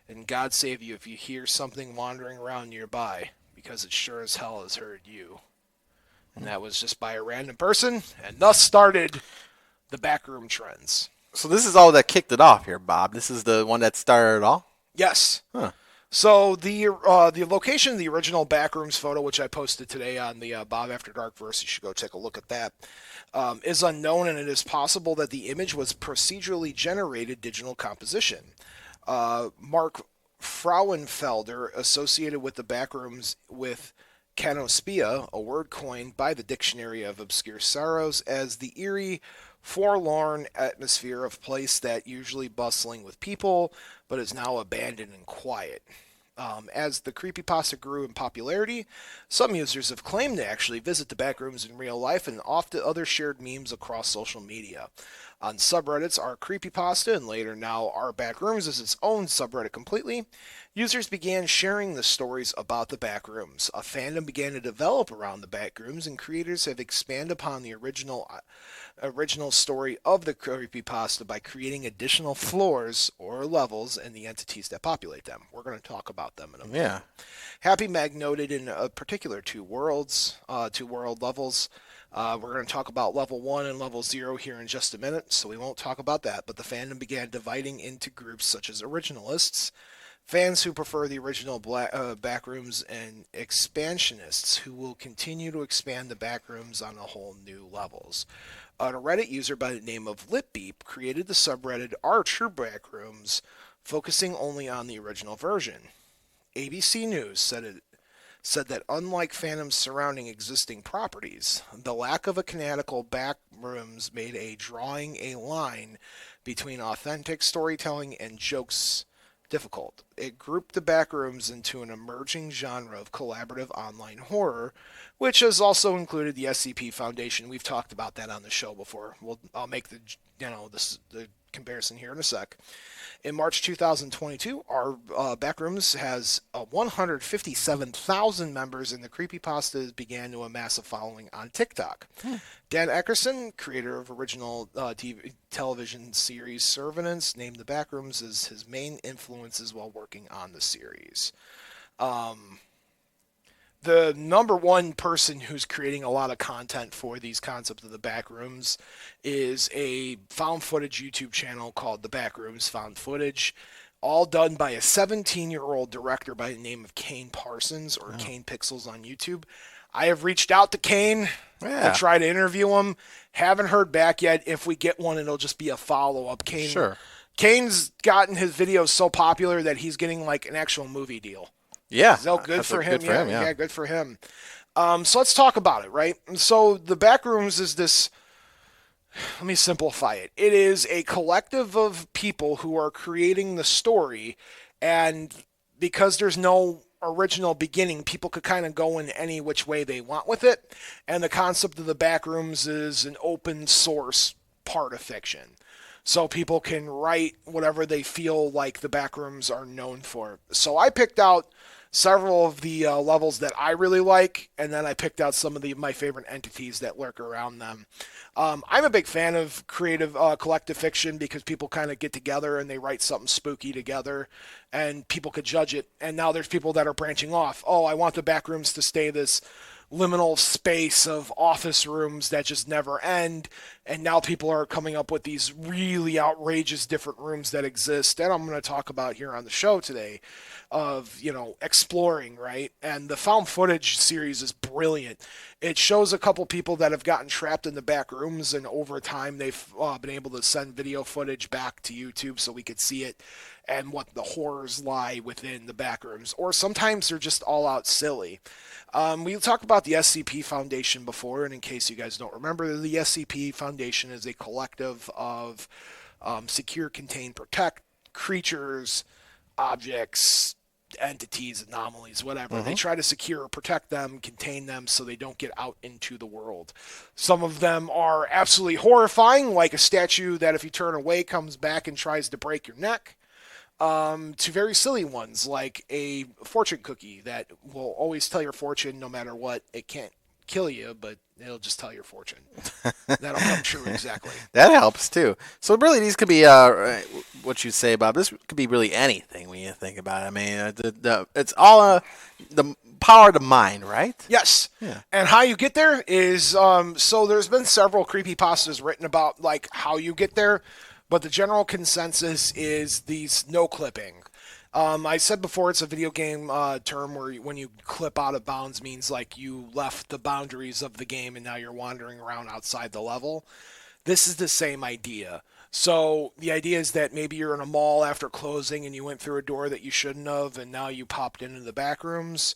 And God save you if you hear something wandering around nearby, because it sure as hell has heard you. And that was just by a random person, and thus started the backroom trends. So this is all that kicked it off here, Bob. This is the one that started it all? Yes. Huh. So the location of the original backrooms photo, which I posted today on the Bob After Dark verse, you should go take a look at that, is unknown, and it is possible that the image was procedurally generated digital composition. Mark Frauenfelder associated with the backrooms with canospia, a word coined by the Dictionary of Obscure Sorrows as the eerie, forlorn atmosphere of place that usually bustling with people, but is now abandoned and quiet. As the creepypasta grew in popularity, some users have claimed to actually visit the backrooms in real life and often other shared memes across social media. On subreddits Our Creepypasta, and later now Our Backrooms is its own subreddit completely, users began sharing the stories about the backrooms. A fandom began to develop around the backrooms, and creators have expanded upon the original story of the creepypasta by creating additional floors or levels and the entities that populate them. We're going to talk about them in a minute. Yeah. Happy Mag noted in a particular two world levels. We're going to talk about level 1 and level 0 here in just a minute, so we won't talk about that. But the fandom began dividing into groups such as originalists, fans who prefer the original backrooms, and expansionists who will continue to expand the backrooms on a whole new levels. A Reddit user by the name of Lipbeep created the subreddit Our True Backrooms, focusing only on the original version. ABC News said that unlike fandoms surrounding existing properties, the lack of a canonical backrooms made drawing a line between authentic storytelling and jokes difficult. It grouped the backrooms into an emerging genre of collaborative online horror, which has also included the SCP Foundation. We've talked about that on the show before. I'll make the comparison here in a sec. In March 2022, our Backrooms has 157,000 members, and the creepypastas began to amass a following on TikTok. Dan Eckerson, creator of original television series Servants, named the Backrooms as his main influences while working on the series. The number one person who's creating a lot of content for these concepts of the Backrooms is a found footage YouTube channel called The Backrooms Found Footage, all done by a 17-year-old director by the name of Kane Parsons, or Kane Pixels on YouTube. I have reached out to Kane to try to interview him. Haven't heard back yet. If we get one, it'll just be a follow-up. Kane's gotten his videos so popular that he's getting like an actual movie deal. Yeah. So good for him. Good for him. Yeah, good for him. So let's talk about it, right? So the Backrooms is this. Let me simplify it. It is a collective of people who are creating the story, and because there's no original beginning, people could kind of go in any which way they want with it. And the concept of the Backrooms is an open source part of fiction. So people can write whatever they feel like the Backrooms are known for. So I picked out several of the levels that I really like, and then I picked out some of my favorite entities that lurk around them. I'm a big fan of creative collective fiction because people kind of get together and they write something spooky together, and people could judge it. And now there's people that are branching off. Oh, I want the Backrooms to stay this liminal space of office rooms that just never end, and now people are coming up with these really outrageous different rooms that exist, and I'm going to talk about here on the show today of, exploring, right? And the found footage series is brilliant. It shows a couple people that have gotten trapped in the back rooms, and over time they've been able to send video footage back to YouTube so we could see it and what the horrors lie within the back rooms. Or sometimes they're just all out silly. We talked about the SCP Foundation before, and in case you guys don't remember, the SCP Foundation is a collective of secure, contain, protect creatures, objects, entities, anomalies, whatever. They try to secure or protect them, contain them so they don't get out into the world. Some of them are absolutely horrifying, like a statue that if you turn away comes back and tries to break your neck. To very silly ones, like a fortune cookie that will always tell your fortune no matter what. It can't kill you, but it'll just tell your fortune. That'll come true exactly. That helps too. So really, these could be what you say, Bob. This could be really anything when you think about it. I mean, it's all the power of the mind, right? Yes. Yeah. And how you get there is so there's been several creepypastas written about like how you get there. But the general consensus is these no clipping. I said before it's a video game term where when you clip out of bounds means like you left the boundaries of the game and now you're wandering around outside the level. This is the same idea. So the idea is that maybe you're in a mall after closing and you went through a door that you shouldn't have and now you popped into the back rooms.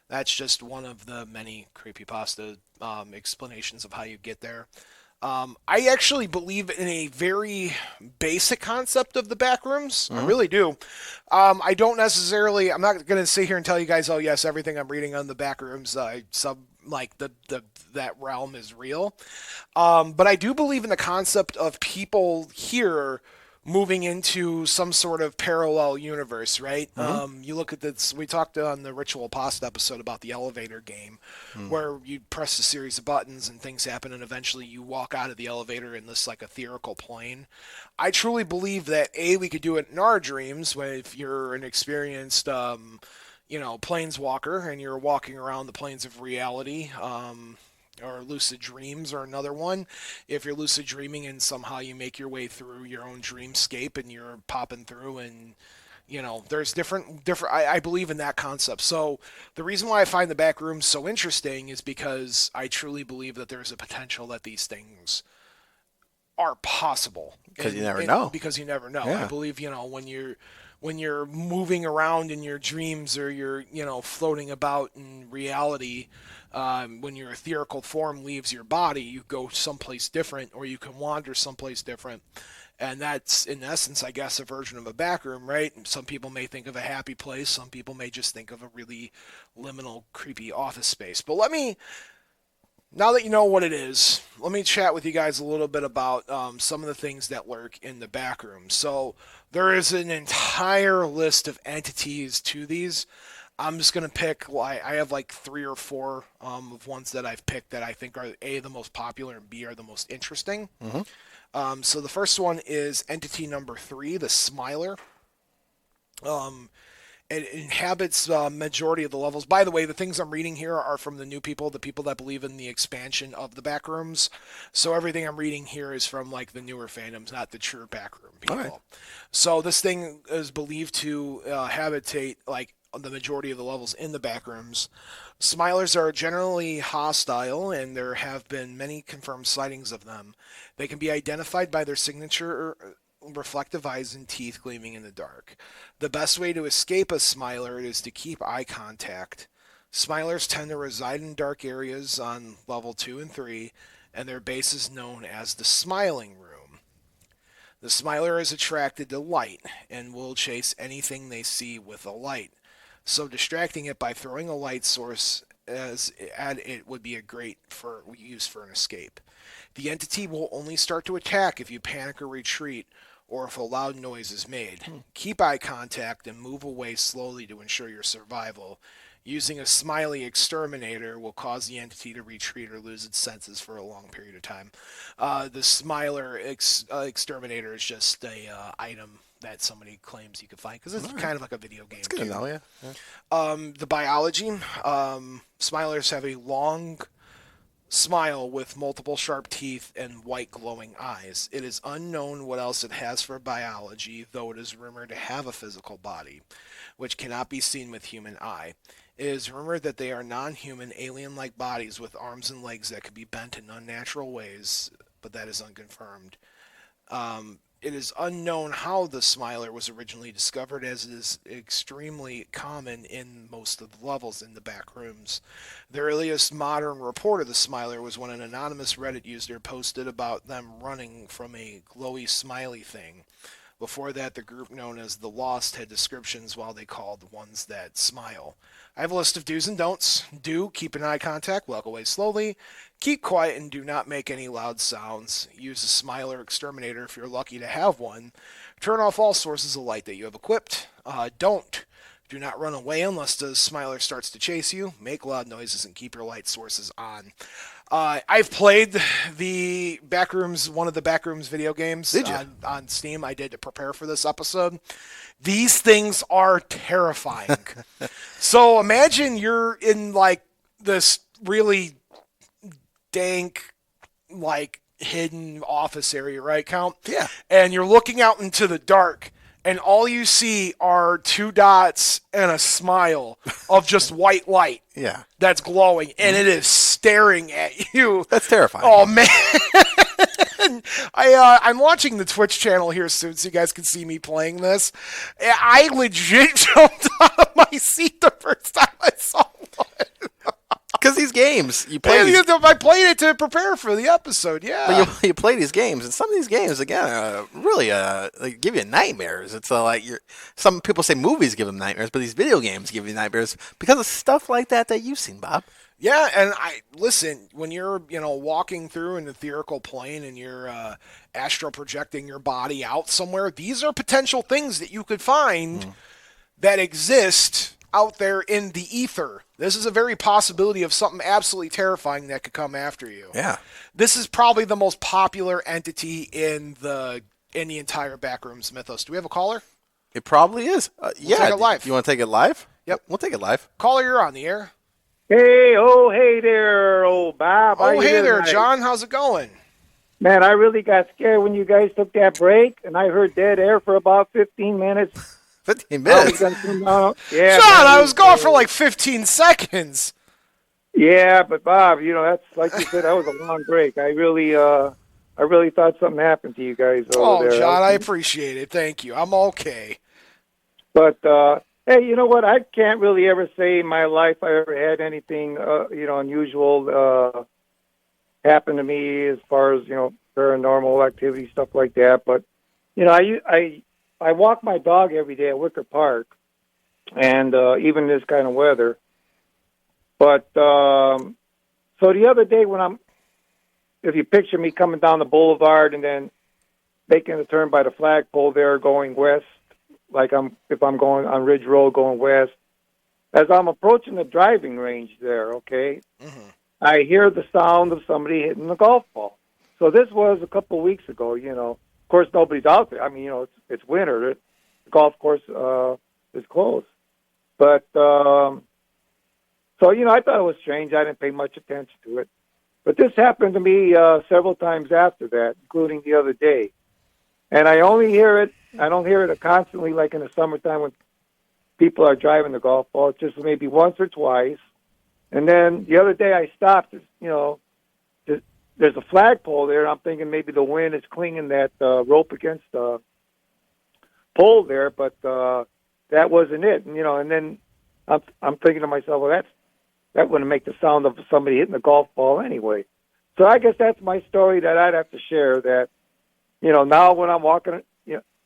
That's just one of the many creepypasta explanations of how you get there. I actually believe in a very basic concept of the Backrooms. I really do. I don't necessarily. I'm not going to sit here and tell you guys, oh yes, everything I'm reading on the Backrooms, that realm is real. But I do believe in the concept of people here moving into some sort of parallel universe, right? You look at this, we talked on the Ritual Pasta episode about the elevator game, where you press a series of buttons and things happen, and eventually you walk out of the elevator in this like ethereal plane. I truly believe that we could do it in our dreams, if you're an experienced planeswalker and you're walking around the planes of reality, or lucid dreams are another one. If you're lucid dreaming and somehow you make your way through your own dreamscape and you're popping through, and there's different I believe in that concept. So the reason why I find the back rooms so interesting is because I truly believe that there's a potential that these things are possible. Because you never know. Because you never know. Yeah. I believe, when you're moving around in your dreams, or you're, floating about in reality, when your etherical form leaves your body, you go someplace different, or you can wander someplace different. And that's, in essence, I guess, a version of a back room, right? Some people may think of a happy place. Some people may just think of a really liminal, creepy office space. But now that you know what it is, let me chat with you guys a little bit about some of the things that lurk in the back room. So there is an entire list of entities to these. I'm just going to pick, I have like 3 or 4 of ones that I've picked that I think are A, the most popular, and B, are the most interesting. So the first one is entity number 3, the Smiler. It inhabits majority of the levels. By the way, the things I'm reading here are from the new people, the people that believe in the expansion of the Backrooms. So everything I'm reading here is from like the newer fandoms, not the true Backroom people. Right. So this thing is believed to habitate like the majority of the levels in the Backrooms. Smilers are generally hostile, and there have been many confirmed sightings of them. They can be identified by their signature reflective eyes and teeth gleaming in the dark. The best way to escape a Smiler is to keep eye contact. Smilers tend to reside in dark areas on level 2 and 3, and their base is known as the smiling room. The smiler is attracted to light and will chase anything they see with a light. So distracting it by throwing a light source at it would be a great use for an escape. The entity will only start to attack if you panic or retreat, or if a loud noise is made. Keep eye contact and move away slowly to ensure your survival. Using a smiley exterminator will cause the entity to retreat or lose its senses for a long period of time. The smiler exterminator is just a item that somebody claims you can find, because it's kind of like a video game. It's good to know, yeah. The biology, smilers have a long smile with multiple sharp teeth and white glowing eyes. It is unknown what else it has for biology, though it is rumored to have a physical body, which cannot be seen with human eye. It is rumored that they are non-human, alien-like bodies with arms and legs that could be bent in unnatural ways, but that is unconfirmed. It is unknown how the smiler was originally discovered, as it is extremely common in most of the levels in the back rooms. The earliest modern report of the smiler was when an anonymous Reddit user posted about them running from a glowy smiley thing. Before that, the group known as The Lost had descriptions while they called the ones that smile. I have a list of do's and don'ts. Do, keep an eye contact, walk away slowly. Keep quiet and do not make any loud sounds. Use a smiler exterminator if you're lucky to have one. Turn off all sources of light that you have equipped. Don't. Do not run away unless the smiler starts to chase you. Make loud noises and keep your light sources on. I've played one of the Backrooms video games on Steam. I did to prepare for this episode. These things are terrifying. So imagine you're in like this really dank, like hidden office area, right, Count? Yeah. And you're looking out into the dark, and all you see are two dots and a smile of just white light. Yeah. That's glowing, and it is staring at you. That's terrifying. Oh, man. I'm watching the Twitch channel here soon, so you guys can see me playing this. I legit jumped out of my seat the first time I saw one. Because these games, you play I played it to prepare for the episode, yeah. But you play these games, and some of these games, again, really they give you nightmares. It's like some people say movies give them nightmares, but these video games give you nightmares because of stuff like that you've seen, Bob. Yeah, and listen, when you're, walking through an etherical plane and you're astral projecting your body out somewhere, these are potential things that you could find that exist out there in the ether. This is a very possibility of something absolutely terrifying that could come after you. Yeah. This is probably the most popular entity in the entire Backrooms mythos. Do we have a caller? It probably is. Yeah. Take it live. You want to take it live? Yep. We'll take it live. Caller, you're on the air. Hey there, old Bob. Oh, hey there, John. How's it going? Man, I really got scared when you guys took that break, and I heard dead air for about 15 minutes. 15 minutes? Yeah, John, man, I was gone for like 15 seconds. Yeah, but Bob, that's like you said, that was a long break. I really thought something happened to you guys over there. John, I appreciate it. Thank you. I'm okay. But hey, you know what? I can't really ever say in my life I ever had anything, unusual happen to me as far as, paranormal activity, stuff like that. But, I walk my dog every day at Wicker Park, and even this kind of weather. But so the other day if you picture me coming down the boulevard and then making a turn by the flagpole there going west, like if I'm going on Ridge Road going west, as I'm approaching the driving range there, okay, I hear the sound of somebody hitting the golf ball. So this was a couple of weeks ago, Of course, nobody's out there. I mean, it's winter. The golf course is closed. But, I thought it was strange. I didn't pay much attention to it. But this happened to me several times after that, including the other day. And I only hear it. I don't hear it constantly like in the summertime when people are driving the golf ball. It's just maybe once or twice. And then the other day I stopped, there's a flagpole there, and I'm thinking maybe the wind is clinging that rope against the pole there, but that wasn't it. And then I'm thinking to myself, well, that wouldn't make the sound of somebody hitting a golf ball anyway. So I guess that's my story that I'd have to share. That now when I'm walking,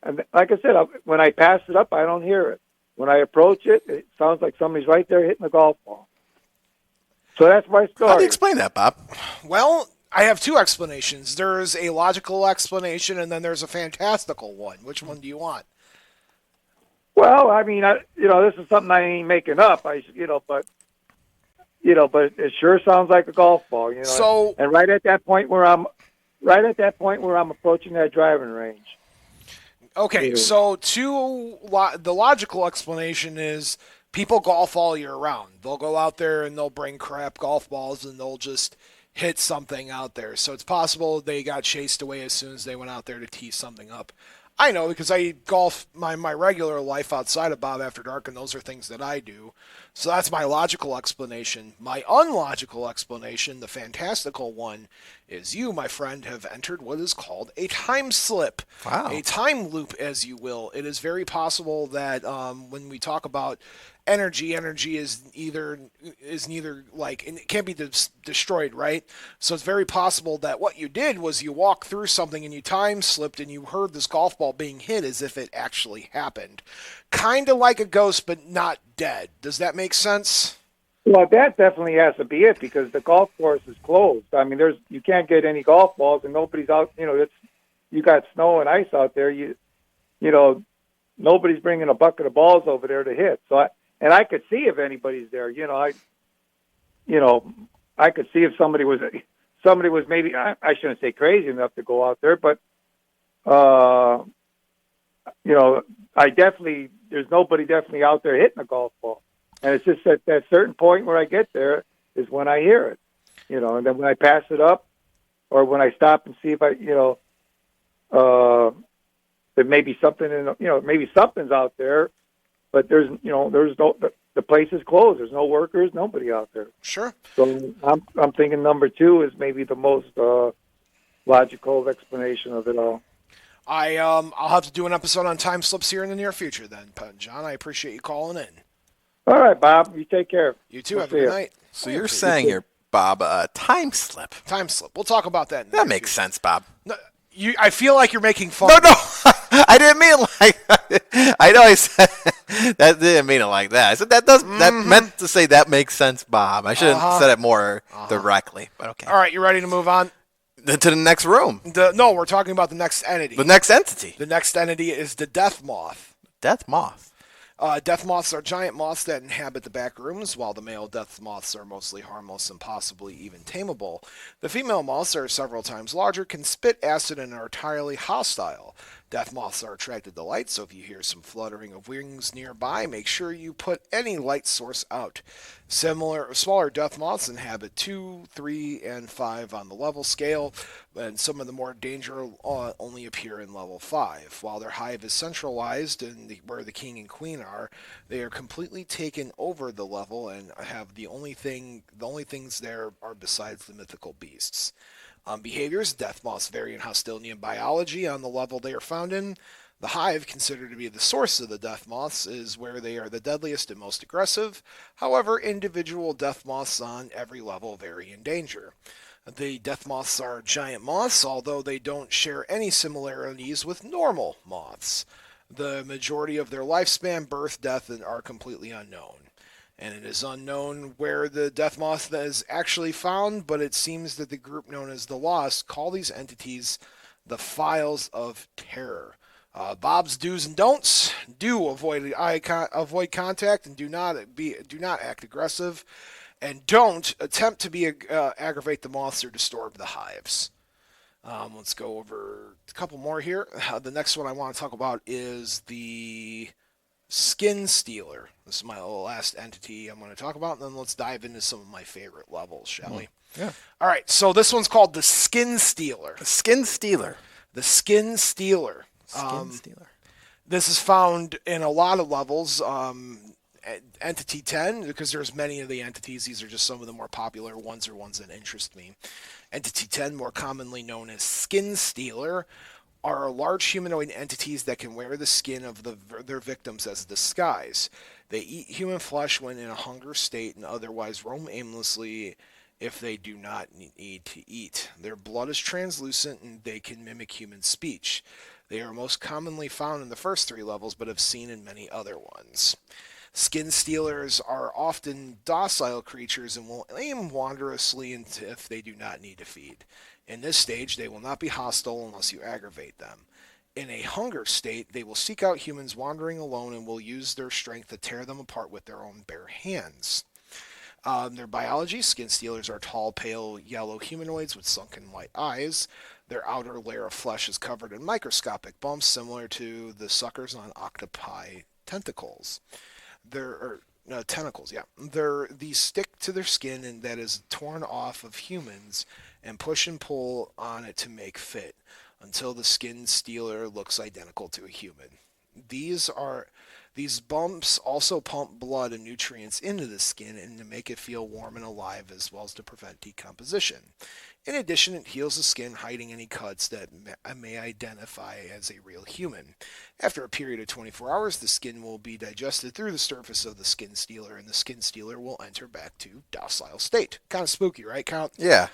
and like I said, when I pass it up, I don't hear it. When I approach it, it sounds like somebody's right there hitting a golf ball. So that's my story. How do you explain that, Bob? Well, I have two explanations. There's a logical explanation, and then there's a fantastical one. Which one do you want? Well, I mean, this is something I ain't making up. But it sure sounds like a golf ball. So, and right at that point where I'm approaching that driving range. Okay, so the logical explanation is people golf all year round. They'll go out there and they'll bring crap golf balls and they'll just hit something out there. So it's possible they got chased away as soon as they went out there to tee something up. I know because I golf my regular life outside of Bob After Dark, and those are things that I do. So that's my logical explanation. My unlogical explanation, the fantastical one, is you, my friend, have entered what is called a time slip. Wow. A time loop, as you will. It is very possible that when we talk about energy is neither like, and it can't be destroyed, right? So it's very possible that what you did was you walked through something and you time slipped and you heard this golf ball being hit as if it actually happened. Kind of like a ghost, but not dead. Does that make sense? Well, that definitely has to be it because the golf course is closed. I mean, you can't get any golf balls and nobody's out. You got snow and ice out there. Nobody's bringing a bucket of balls over there to hit. So I could see if anybody's there. I could see if somebody was maybe, I shouldn't say crazy enough to go out there, but there's nobody definitely out there hitting a golf ball. And it's just at that certain point where I get there is when I hear it, and then when I pass it up or when I stop and see if there may be something maybe something's out there, but there's no, the place is closed. There's no workers, nobody out there. Sure. So I'm thinking number two is maybe the most logical explanation of it all. I'll have to do an episode on time slips here in the near future then, John. I appreciate you calling in. All right, Bob. You take care. You too. Have a good night. So you're saying here, Bob, time slip. Time slip. We'll talk about that. That makes sense, Bob. No, I feel like you're making fun. No, I didn't mean it like. I know I said that didn't mean it like that. I said that meant to say that makes sense, Bob. I should have said it more directly, but okay. All right, you ready to move on? To the next room. No, we're talking about the next entity. The next entity. The next entity is the death moth. Death moth. Death moths are giant moths that inhabit the back rooms, while the male death moths are mostly harmless and possibly even tameable. The female moths are several times larger, can spit acid, and are entirely hostile. Death moths are attracted to light, so if you hear some fluttering of wings nearby, make sure you put any light source out. Smaller death moths inhabit 2, 3, and 5 on the level scale, and some of the more dangerous only appear in level 5. While their hive is centralized and where the king and queen are, they are completely taken over the level and have the only things there are besides the mythical beasts. Behaviors, death moths vary in hostility and biology on the level they are found in. The hive, considered to be the source of the death moths, is where they are the deadliest and most aggressive. However, individual death moths on every level vary in danger. The death moths are giant moths, although they don't share any similarities with normal moths. The majority of their lifespan, birth, death, are completely unknown. And it is unknown where the death moth is actually found, but it seems that the group known as the Lost call these entities the Files of Terror. Bob's do's and don'ts: do avoid contact and do not act aggressive, and don't attempt to aggravate the moths or disturb the hives. Let's go over a couple more here. The next one I want to talk about is the Skin Stealer. This is my last entity I'm going to talk about, and then let's dive into some of my favorite levels, shall we? Yeah. All right, so this one's called the Skin Stealer. The Skin Stealer. The Skin Stealer. Skin Stealer. This is found in a lot of levels. Entity 10, because there's many of the entities. These are just some of the more popular ones or ones that interest me. Entity 10, more commonly known as Skin Stealer, are large humanoid entities that can wear the skin of their victims as a disguise. They eat human flesh when in a hunger state and otherwise roam aimlessly if they do not need to eat. Their blood is translucent and they can mimic human speech. They are most commonly found in the first 3 levels, but have seen in many other ones. Skin stealers are often docile creatures and will aim wanderously if they do not need to feed. In this stage, they will not be hostile unless you aggravate them. In a hunger state, they will seek out humans wandering alone and will use their strength to tear them apart with their own bare hands. Their biology, skin stealers are tall, pale, yellow humanoids with sunken white eyes. Their outer layer of flesh is covered in microscopic bumps similar to the suckers on octopi tentacles. Tentacles. These stick to their skin and that is torn off of humans and push and pull on it to make fit until the skin stealer looks identical to a human. These bumps also pump blood and nutrients into the skin and to make it feel warm and alive as well as to prevent decomposition. In addition, it heals the skin, hiding any cuts that may identify as a real human. After a period of 24 hours, the skin will be digested through the surface of the skin stealer, and the skin stealer will enter back to docile state. Kind of spooky, right, Count? Yeah.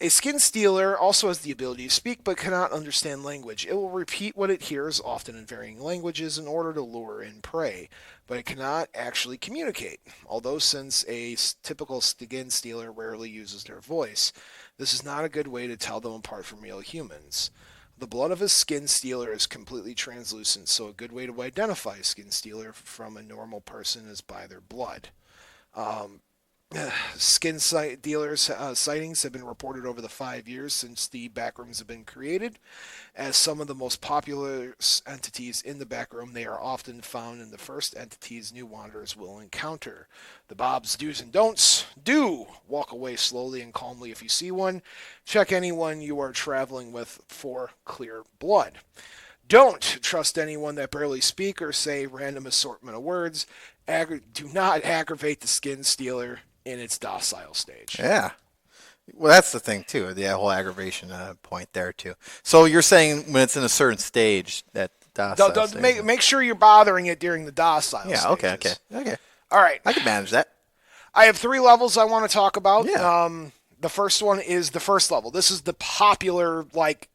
A skin stealer also has the ability to speak but cannot understand language. It will repeat what it hears, often in varying languages, in order to lure in prey, but it cannot actually communicate. Although since a typical skin stealer rarely uses their voice, this is not a good way to tell them apart from real humans. The blood of a skin stealer is completely translucent, so a good way to identify a skin stealer from a normal person is by their blood. Skin dealers sightings have been reported over the 5 years since the backrooms have been created. As some of the most popular entities in the backroom, they are often found in the first entities new wanderers will encounter. The Bob's do's and don'ts: do walk away slowly and calmly if you see one. Check anyone you are traveling with for clear blood. Don't trust anyone that barely speak or say random assortment of words. Do not aggravate the skin stealer in its docile stage. Yeah. Well, that's the thing, too, the whole aggravation point there, too. So you're saying when it's in a certain stage, that docile stage. Make sure you're bothering it during the docile stages. Okay. All right. I can manage that. I have 3 levels I want to talk about. Yeah. The first one is the first level. This is the popular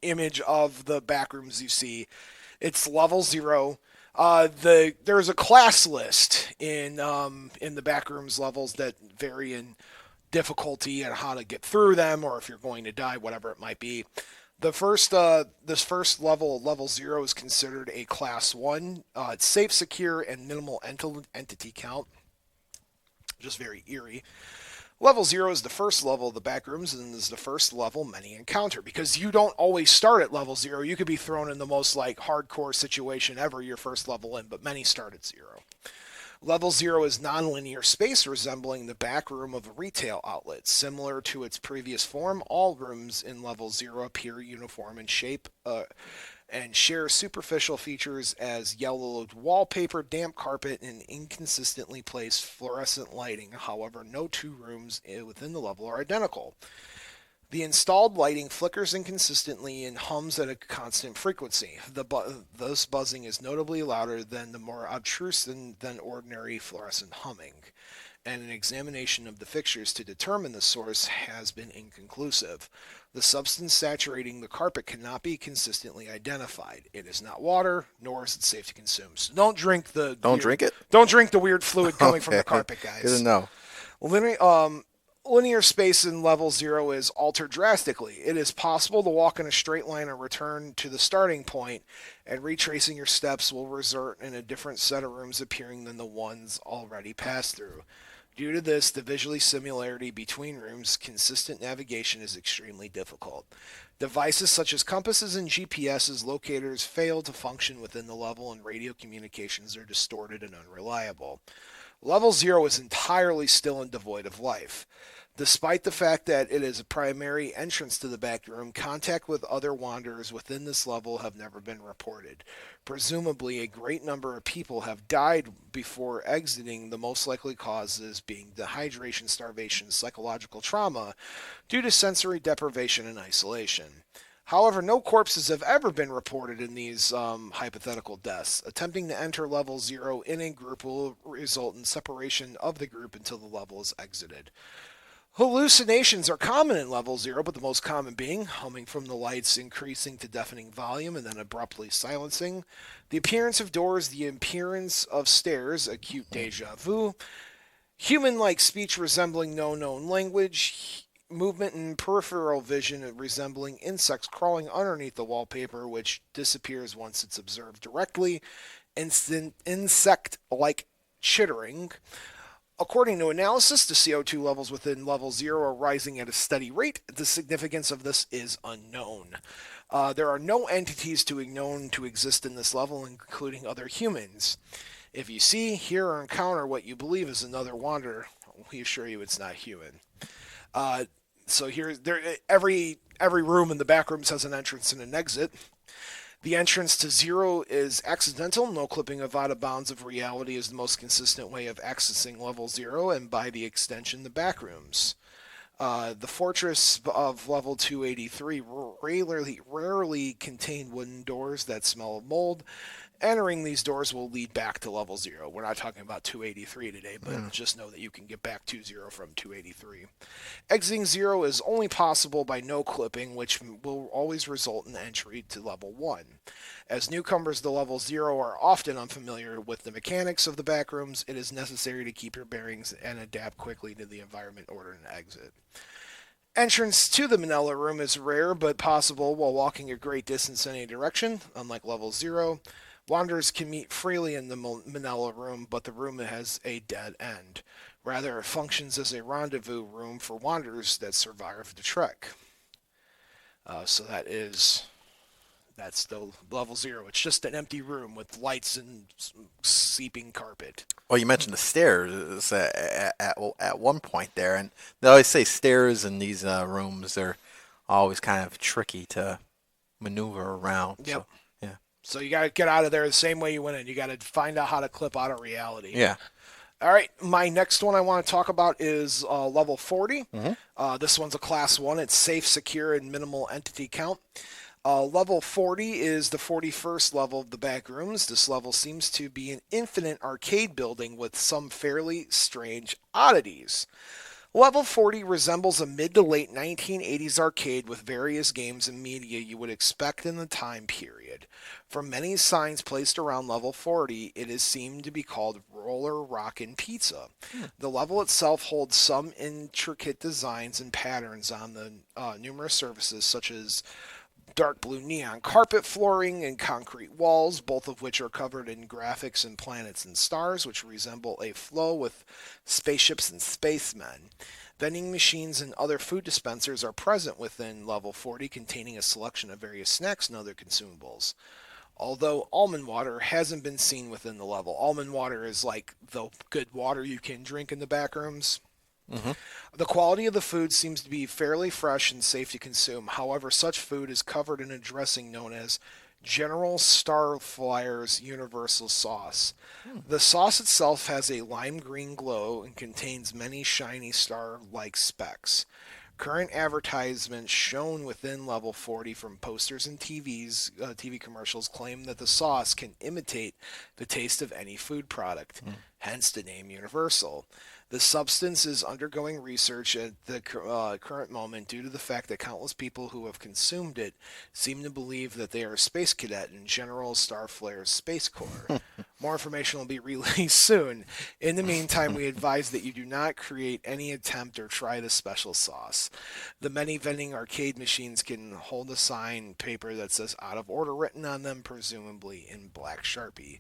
image of the backrooms you see. It's level 0. There's a class list in the backrooms levels that vary in difficulty and how to get through them, or if you're going to die, whatever it might be. This first level, level 0, is considered a class 1. It's safe, secure, and minimal entity count. Just very eerie. Level 0 is the first level of the backrooms and is the first level many encounter, because you don't always start at level 0. You could be thrown in the most hardcore situation ever your first level in, but many start at 0. Level 0 is non-linear space resembling the back room of a retail outlet. Similar to its previous form, all rooms in level 0 appear uniform in shape and share superficial features as yellowed wallpaper, damp carpet, and inconsistently placed fluorescent lighting. However, no 2 rooms within the level are identical. The installed lighting flickers inconsistently and hums at a constant frequency. This buzzing is notably louder than the more obtruse than ordinary fluorescent humming, and an examination of the fixtures to determine the source has been inconclusive. The substance saturating the carpet cannot be consistently identified. It is not water, nor is it safe to consume. So don't drink the weird fluid coming from the carpet, guys. Good to know. Linear space in level 0 is altered drastically. It is possible to walk in a straight line and return to the starting point, and retracing your steps will result in a different set of rooms appearing than the ones already passed through. Due to this, the visually similarity between rooms, consistent navigation is extremely difficult. Devices such as compasses and GPS's locators fail to function within the level, and radio communications are distorted and unreliable. Level 0 is entirely still and devoid of life. Despite the fact that it is a primary entrance to the back room, contact with other wanderers within this level have never been reported. Presumably, a great number of people have died before exiting, the most likely causes being dehydration, starvation, psychological trauma due to sensory deprivation and isolation. However, no corpses have ever been reported in these hypothetical deaths. Attempting to enter level 0 in a group will result in separation of the group until the level is exited. Hallucinations are common in level 0, but the most common being humming from the lights increasing to deafening volume and then abruptly silencing, the appearance of doors, the appearance of stairs, acute deja vu, human-like speech resembling no known language, movement in peripheral vision resembling insects crawling underneath the wallpaper, which disappears once it's observed directly, insect-like chittering. According to analysis, the CO2 levels within level 0 are rising at a steady rate. The significance of this is unknown. There are no entities known to exist in this level, including other humans. If you see, hear, or encounter what you believe is another wanderer, we assure you it's not human. So every room in the Backrooms has an entrance and an exit. The entrance to 0 is accidental. No clipping of out of bounds of reality is the most consistent way of accessing level 0, and by the extension, the Backrooms. The fortress of level 283 rarely contain wooden doors that smell of mold. Entering these doors will lead back to level 0. We're not talking about 283 today, but just know that you can get back to 0 from 283. Exiting 0 is only possible by no clipping, which will always result in entry to level 1. As newcomers to level 0 are often unfamiliar with the mechanics of the Backrooms, it is necessary to keep your bearings and adapt quickly to the environment in order to exit. Entrance to the Manila room is rare but possible while walking a great distance in any direction, unlike level 0. Wanderers can meet freely in the Manila room, but the room has a dead end. Rather, it functions as a rendezvous room for wanderers that survive the trek. So that's the level 0. It's just an empty room with lights and seeping carpet. Well, you mentioned the stairs at one point there, and they always say stairs in these rooms are always kind of tricky to maneuver around. Yep. So, yeah. So you got to get out of there the same way you went in. You got to find out how to clip out of reality. Yeah. All right, my next one I want to talk about is level 40. This one's a class 1. It's safe, secure, and minimal entity count. Level 40 is the 41st level of the Backrooms. This level seems to be an infinite arcade building with some fairly strange oddities. Level 40 resembles a mid to late 1980s arcade with various games and media you would expect in the time period. From many signs placed around level 40, it is seen to be called Roller Rockin' Pizza. The level itself holds some intricate designs and patterns on the numerous surfaces, such as dark blue neon carpet flooring and concrete walls, both of which are covered in graphics and planets and stars, which resemble a flow with spaceships and spacemen. Vending machines and other food dispensers are present within level 40, containing a selection of various snacks and other consumables. Although almond water hasn't been seen within the level. Almond water is like the good water you can drink in the Backrooms. The quality of the food seems to be fairly fresh and safe to consume. However, such food is covered in a dressing known as General Starflyer's Universal Sauce. The sauce itself has a lime green glow and contains many shiny star-like specks. Current advertisements shown within level 40 from posters and TV commercials claim that the sauce can imitate the taste of any food product, hence the name Universal. The substance is undergoing research at the current moment due to the fact that countless people who have consumed it seem to believe that they are a space cadet in General Starflyer's Space Corps. More information will be released soon. In the meantime, we advise that you do not create any attempt or try the special sauce. The many vending arcade machines can hold a sign paper that says out of order written on them, presumably in black Sharpie.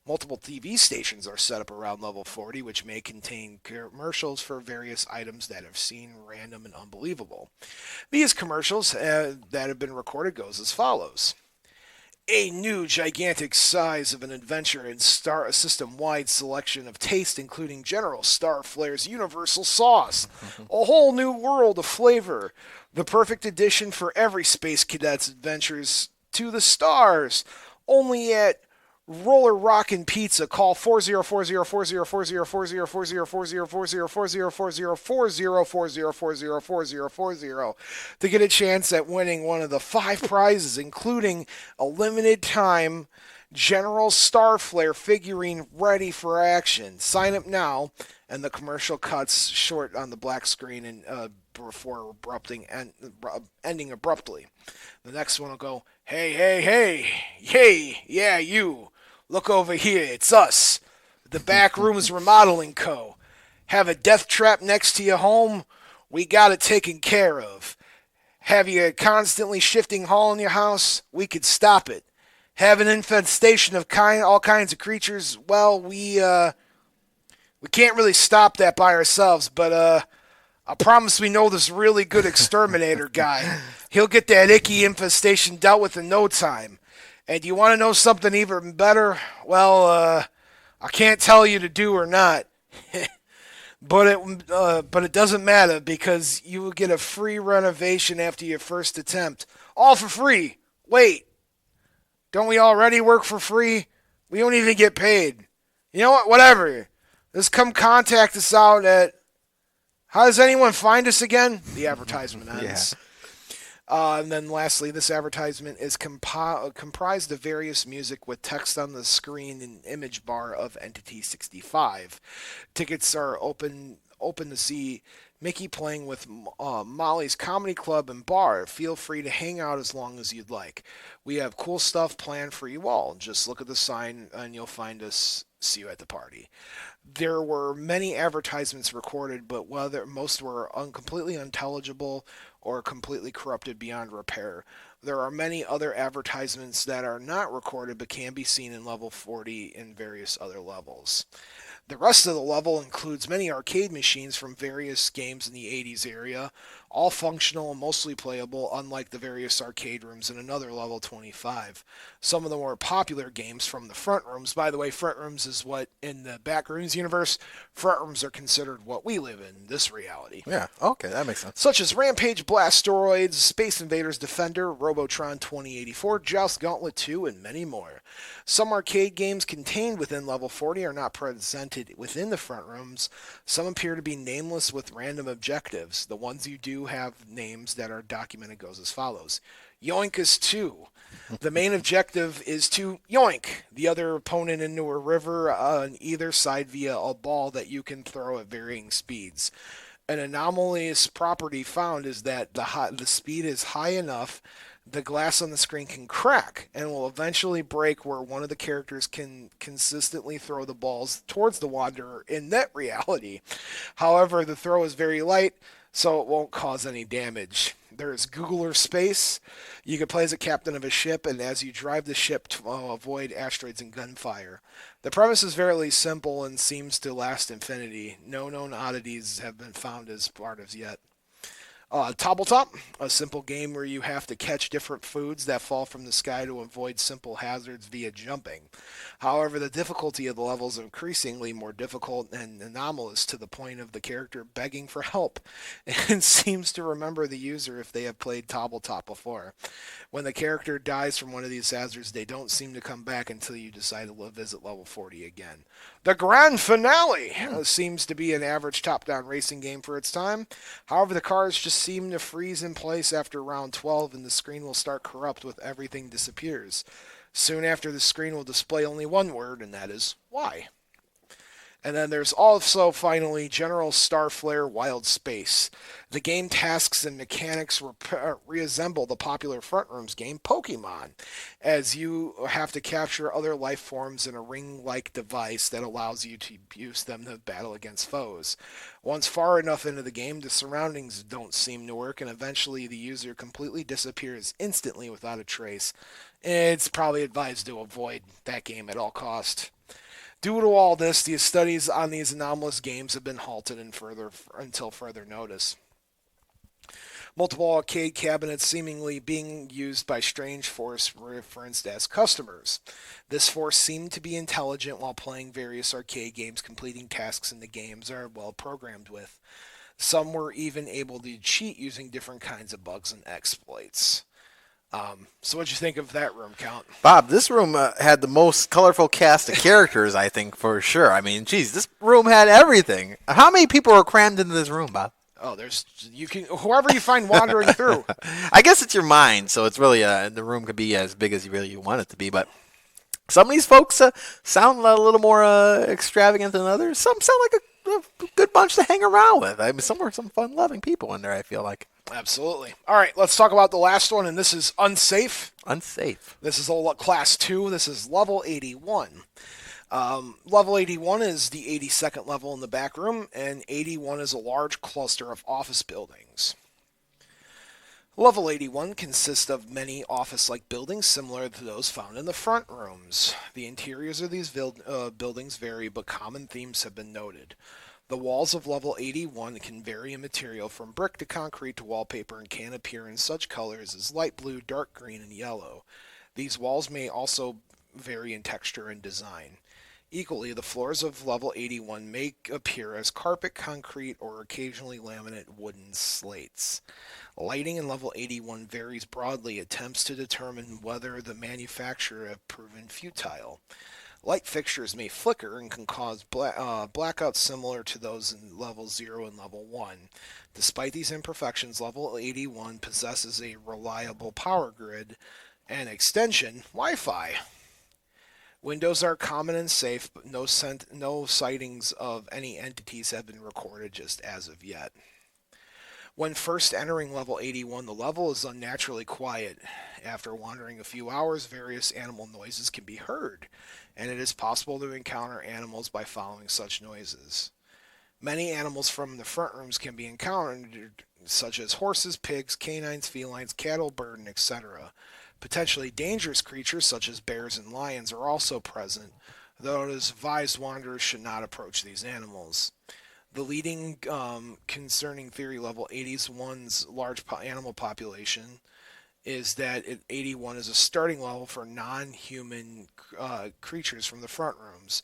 Multiple TV stations are set up around level 40, which may contain commercials for various items that have seemed random and unbelievable. These commercials that have been recorded goes as follows. A new gigantic size of an adventure and a system-wide selection of taste, including General Starflyer's Universal Sauce. A whole new world of flavor. The perfect addition for every space cadet's adventures to the stars. Only at Roller Rockin' Pizza. Call 404-040-40-40-40-40-40-40-40-40-40-40 to get a chance at winning one of the 5 prizes, including a limited time General Starflare figurine ready for action. Sign up now, and the commercial cuts short on the black screen and before ending abruptly. The next one will go, hey, yeah, you. Look over here, it's us, the Backrooms Remodeling Co. Have a death trap next to your home? We got it taken care of. Have you constantly shifting haul in your house? We could stop it. Have an infestation of all kinds of creatures? Well, we can't really stop that by ourselves, but I promise we know this really good exterminator guy. He'll get that icky infestation dealt with in no time. And you want to know something even better? Well, I can't tell you to do or not. but it doesn't matter because you will get a free renovation after your first attempt. All for free. Wait. Don't we already work for free? We don't even get paid. You know what? Whatever. Just come contact us out at... How does anyone find us again? The advertisement ends. And then lastly, this advertisement is comprised of various music with text on the screen and image bar of Entity 65. Tickets are open to see Mickey playing with Molly's Comedy Club and Bar. Feel free to hang out as long as you'd like. We have cool stuff planned for you all. Just look at the sign and you'll find us. See you at the party. There were many advertisements recorded, but whether most were completely unintelligible or completely corrupted beyond repair. There are many other advertisements that are not recorded but can be seen in level 40 and various other levels. The rest of the level includes many arcade machines from various games in the 80s area, all functional and mostly playable, unlike the various arcade rooms in another level 25. Some of the more popular games from the front rooms, by the way, front rooms is what, in the Backrooms universe, front rooms are considered what we live in this reality. Yeah, okay, that makes sense. Such as Rampage Blastoids, Space Invaders Defender, Robotron 2084, Joust Gauntlet 2, and many more. Some arcade games contained within level 40 are not presented within the front rooms. Some appear to be nameless with random objectives. The ones you do have names that are documented goes as follows. Yoinkus 2. The main objective is to yoink the other opponent into a river on either side via a ball that you can throw at varying speeds. An anomalous property found is that the speed is high enough the glass on the screen can crack and will eventually break where one of the characters can consistently throw the balls towards the wanderer in that reality. However, the throw is very light, so it won't cause any damage. There is Googler Space. You can play as a captain of a ship, and as you drive the ship to avoid asteroids and gunfire. The premise is fairly simple and seems to last infinity. No known oddities have been found as part of yet. Tabletop, a simple game where you have to catch different foods that fall from the sky to avoid simple hazards via jumping. However, the difficulty of the levels is increasingly more difficult and anomalous to the point of the character begging for help and seems to remember the user if they have played Tabletop before. When the character dies from one of these hazards, they don't seem to come back until you decide to visit level 40 again. The grand finale seems to be an average top-down racing game for its time. However, the cars just seem to freeze in place after round 12 and the screen will start corrupt with everything disappears. Soon after, the screen will display only one word, and that is why. And then there's also, finally, General Starflare Wild Space. The game tasks and mechanics resemble the popular front rooms game Pokemon, as you have to capture other life forms in a ring-like device that allows you to use them to battle against foes. Once far enough into the game, the surroundings don't seem to work, and eventually the user completely disappears instantly without a trace. It's probably advised to avoid that game at all costs. Due to all this, the studies on these anomalous games have been halted until further notice. Multiple arcade cabinets seemingly being used by strange force referenced as customers. This force seemed to be intelligent while playing various arcade games, completing tasks in the games are well programmed with. Some were even able to cheat using different kinds of bugs and exploits. So what'd you think of that room, Count? Bob, this room had the most colorful cast of characters, I think, for sure. I mean, geez, this room had everything. How many people were crammed into this room, Bob? Oh, whoever you find wandering through. I guess it's your mind, so it's really the room could be as big as you want it to be. But some of these folks sound a little more extravagant than others. Some sound like a good bunch to hang around with. I mean, some are some fun-loving people in there, I feel like. Absolutely. All right, let's talk about the last one, and this is unsafe. Unsafe. This is class 2. This is level 81. Level 81 is the 82nd level in the back room, and 81 is a large cluster of office buildings. Level 81 consists of many office-like buildings similar to those found in the front rooms. The interiors of these buildings vary, but common themes have been noted. The walls of level 81 can vary in material from brick to concrete to wallpaper and can appear in such colors as light blue, dark green, and yellow. These walls may also vary in texture and design. Equally, the floors of level 81 may appear as carpet, concrete, or occasionally laminate wooden slates. Lighting in level 81 varies broadly. Attempts to determine whether the manufacturer have proven futile. Light fixtures may flicker and can cause blackouts similar to those in level 0 and level 1. Despite these imperfections, level 81 possesses a reliable power grid and extension Wi-Fi. Windows are common and safe, but no sightings of any entities have been recorded just as of yet. When first entering level 81, the level is unnaturally quiet. After wandering a few hours, various animal noises can be heard, and it is possible to encounter animals by following such noises. Many animals from the front rooms can be encountered, such as horses, pigs, canines, felines, cattle, bird, etc. Potentially dangerous creatures such as bears and lions are also present, though it is advised wanderers should not approach these animals. The leading concerning theory level 81's large animal population is that 81 is a starting level for non-human creatures from the front rooms.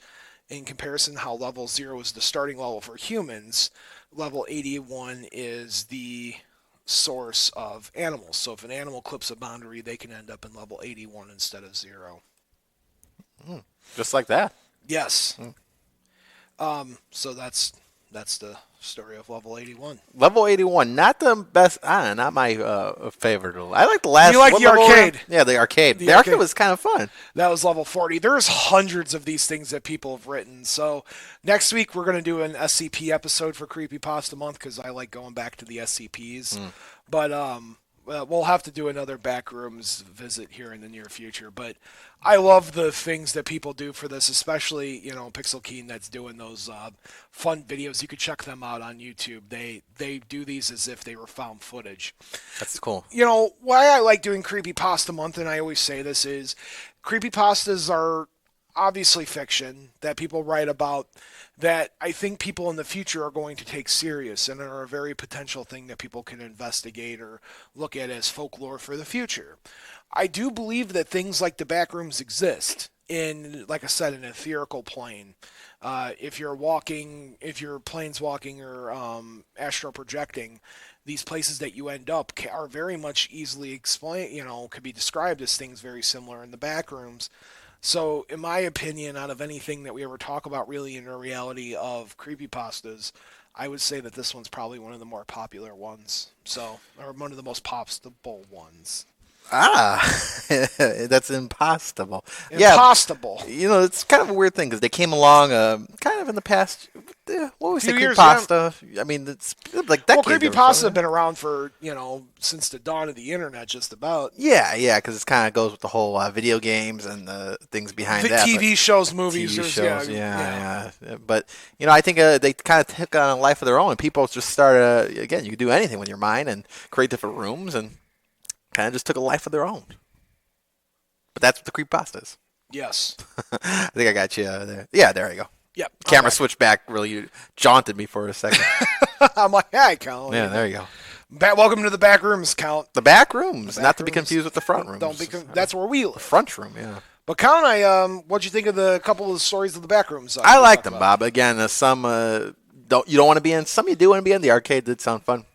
In comparison, how level 0 is the starting level for humans, level 81 is the source of animals. So if an animal clips a boundary, they can end up in level 81 instead of 0. Just like that. Yes. So that's the story of level 81. Level 81, not the best, not my favorite. I like the last. You like the arcade? Yeah, the arcade. The arcade was kind of fun. That was level 40. There's hundreds of these things that people have written. So next week we're going to do an SCP episode for Creepypasta Month because I like going back to the SCPs. But we'll have to do another Backrooms visit here in the near future. But I love the things that people do for this, especially, Pixel Keen that's doing those fun videos. You could check them out on YouTube. They do these as if they were found footage. That's cool. Why I like doing Creepypasta Month, and I always say this, is creepypastas are obviously fiction that people write about that I think people in the future are going to take serious and are a very potential thing that people can investigate or look at as folklore for the future. I do believe that things like the Backrooms exist in, like I said, an etherical plane. If you're planeswalking or astral projecting, these places that you end up are very much easily explained, could be described as things very similar in the Backrooms. So, in my opinion, out of anything that we ever talk about really in the reality of creepypastas, I would say that this one's probably one of the more popular ones. Or one of the most popstable ones. That's impossible. Impossible. Yeah, it's kind of a weird thing because they came along kind of in the past. What was it? Creepypasta. Yeah. I mean, it's like decades. Well, creepypasta have been around for since the dawn of the internet, just about. Yeah, because it kind of goes with the whole video games and the things behind that. TV shows, movies, TV shows. Yeah. But I think they kind of took on a life of their own, and people just started. Again, you can do anything with your mind and create different rooms and. Kind of just took a life of their own. But that's what the creepypasta is. Yes. I think I got you there. Yeah, there you go. Yep. Camera switched back, really jaunted me for a second. I'm like, I count. Yeah, there you go. Welcome to the back rooms, Count. The back rooms, not to be confused with the front rooms. That's where we live. Front room, yeah. But Count, what'd you think of the couple of stories of the back rooms? I like them, Bob. Again, some you don't want to be in. Some you do want to be in. The arcade did sound fun.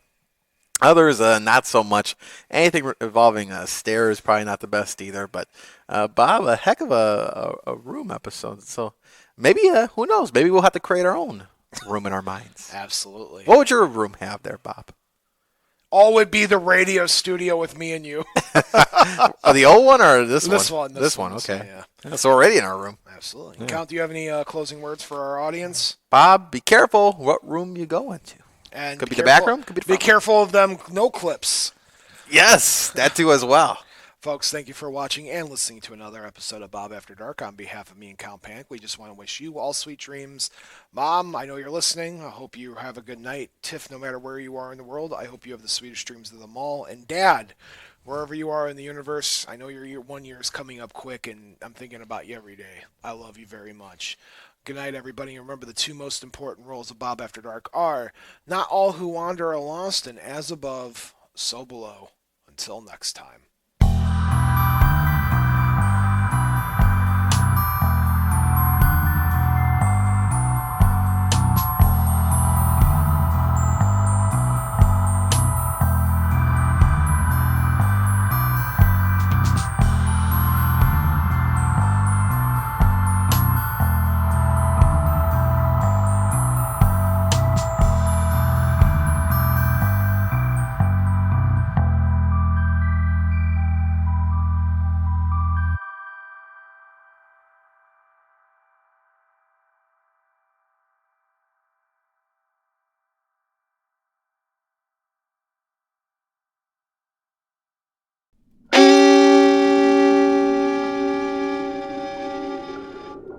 Others, not so much. Anything involving stairs, probably not the best either. But Bob, a heck of a room episode. So maybe, who knows? Maybe we'll have to create our own room in our minds. Absolutely. What would your room have there, Bob? All would be the radio studio with me and you. The old one or this one? This one. Okay. Yeah. That's already in our room. Absolutely. Yeah. Count, do you have any closing words for our audience? Bob, be careful what room you go into. And Could be the back room, could be the Be front room. careful of them no clips. Yes, that too as well. Folks, thank you for watching and listening to another episode of Bob After Dark. On behalf of me and Count Panic, we just want to wish you all sweet dreams. Mom, I know you're listening. I hope you have a good night. Tiff, no matter where you are in the world, I hope you have the sweetest dreams of them all. And Dad, wherever you are in the universe, I know your 1 year is coming up quick, and I'm thinking about you every day. I love you very much. Good night, everybody. And remember, the two most important rules of Bob After Dark are not all who wander are lost, and as above, so below. Until next time.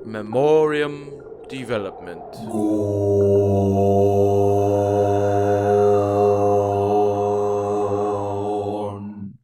Memoriam Development. Goal.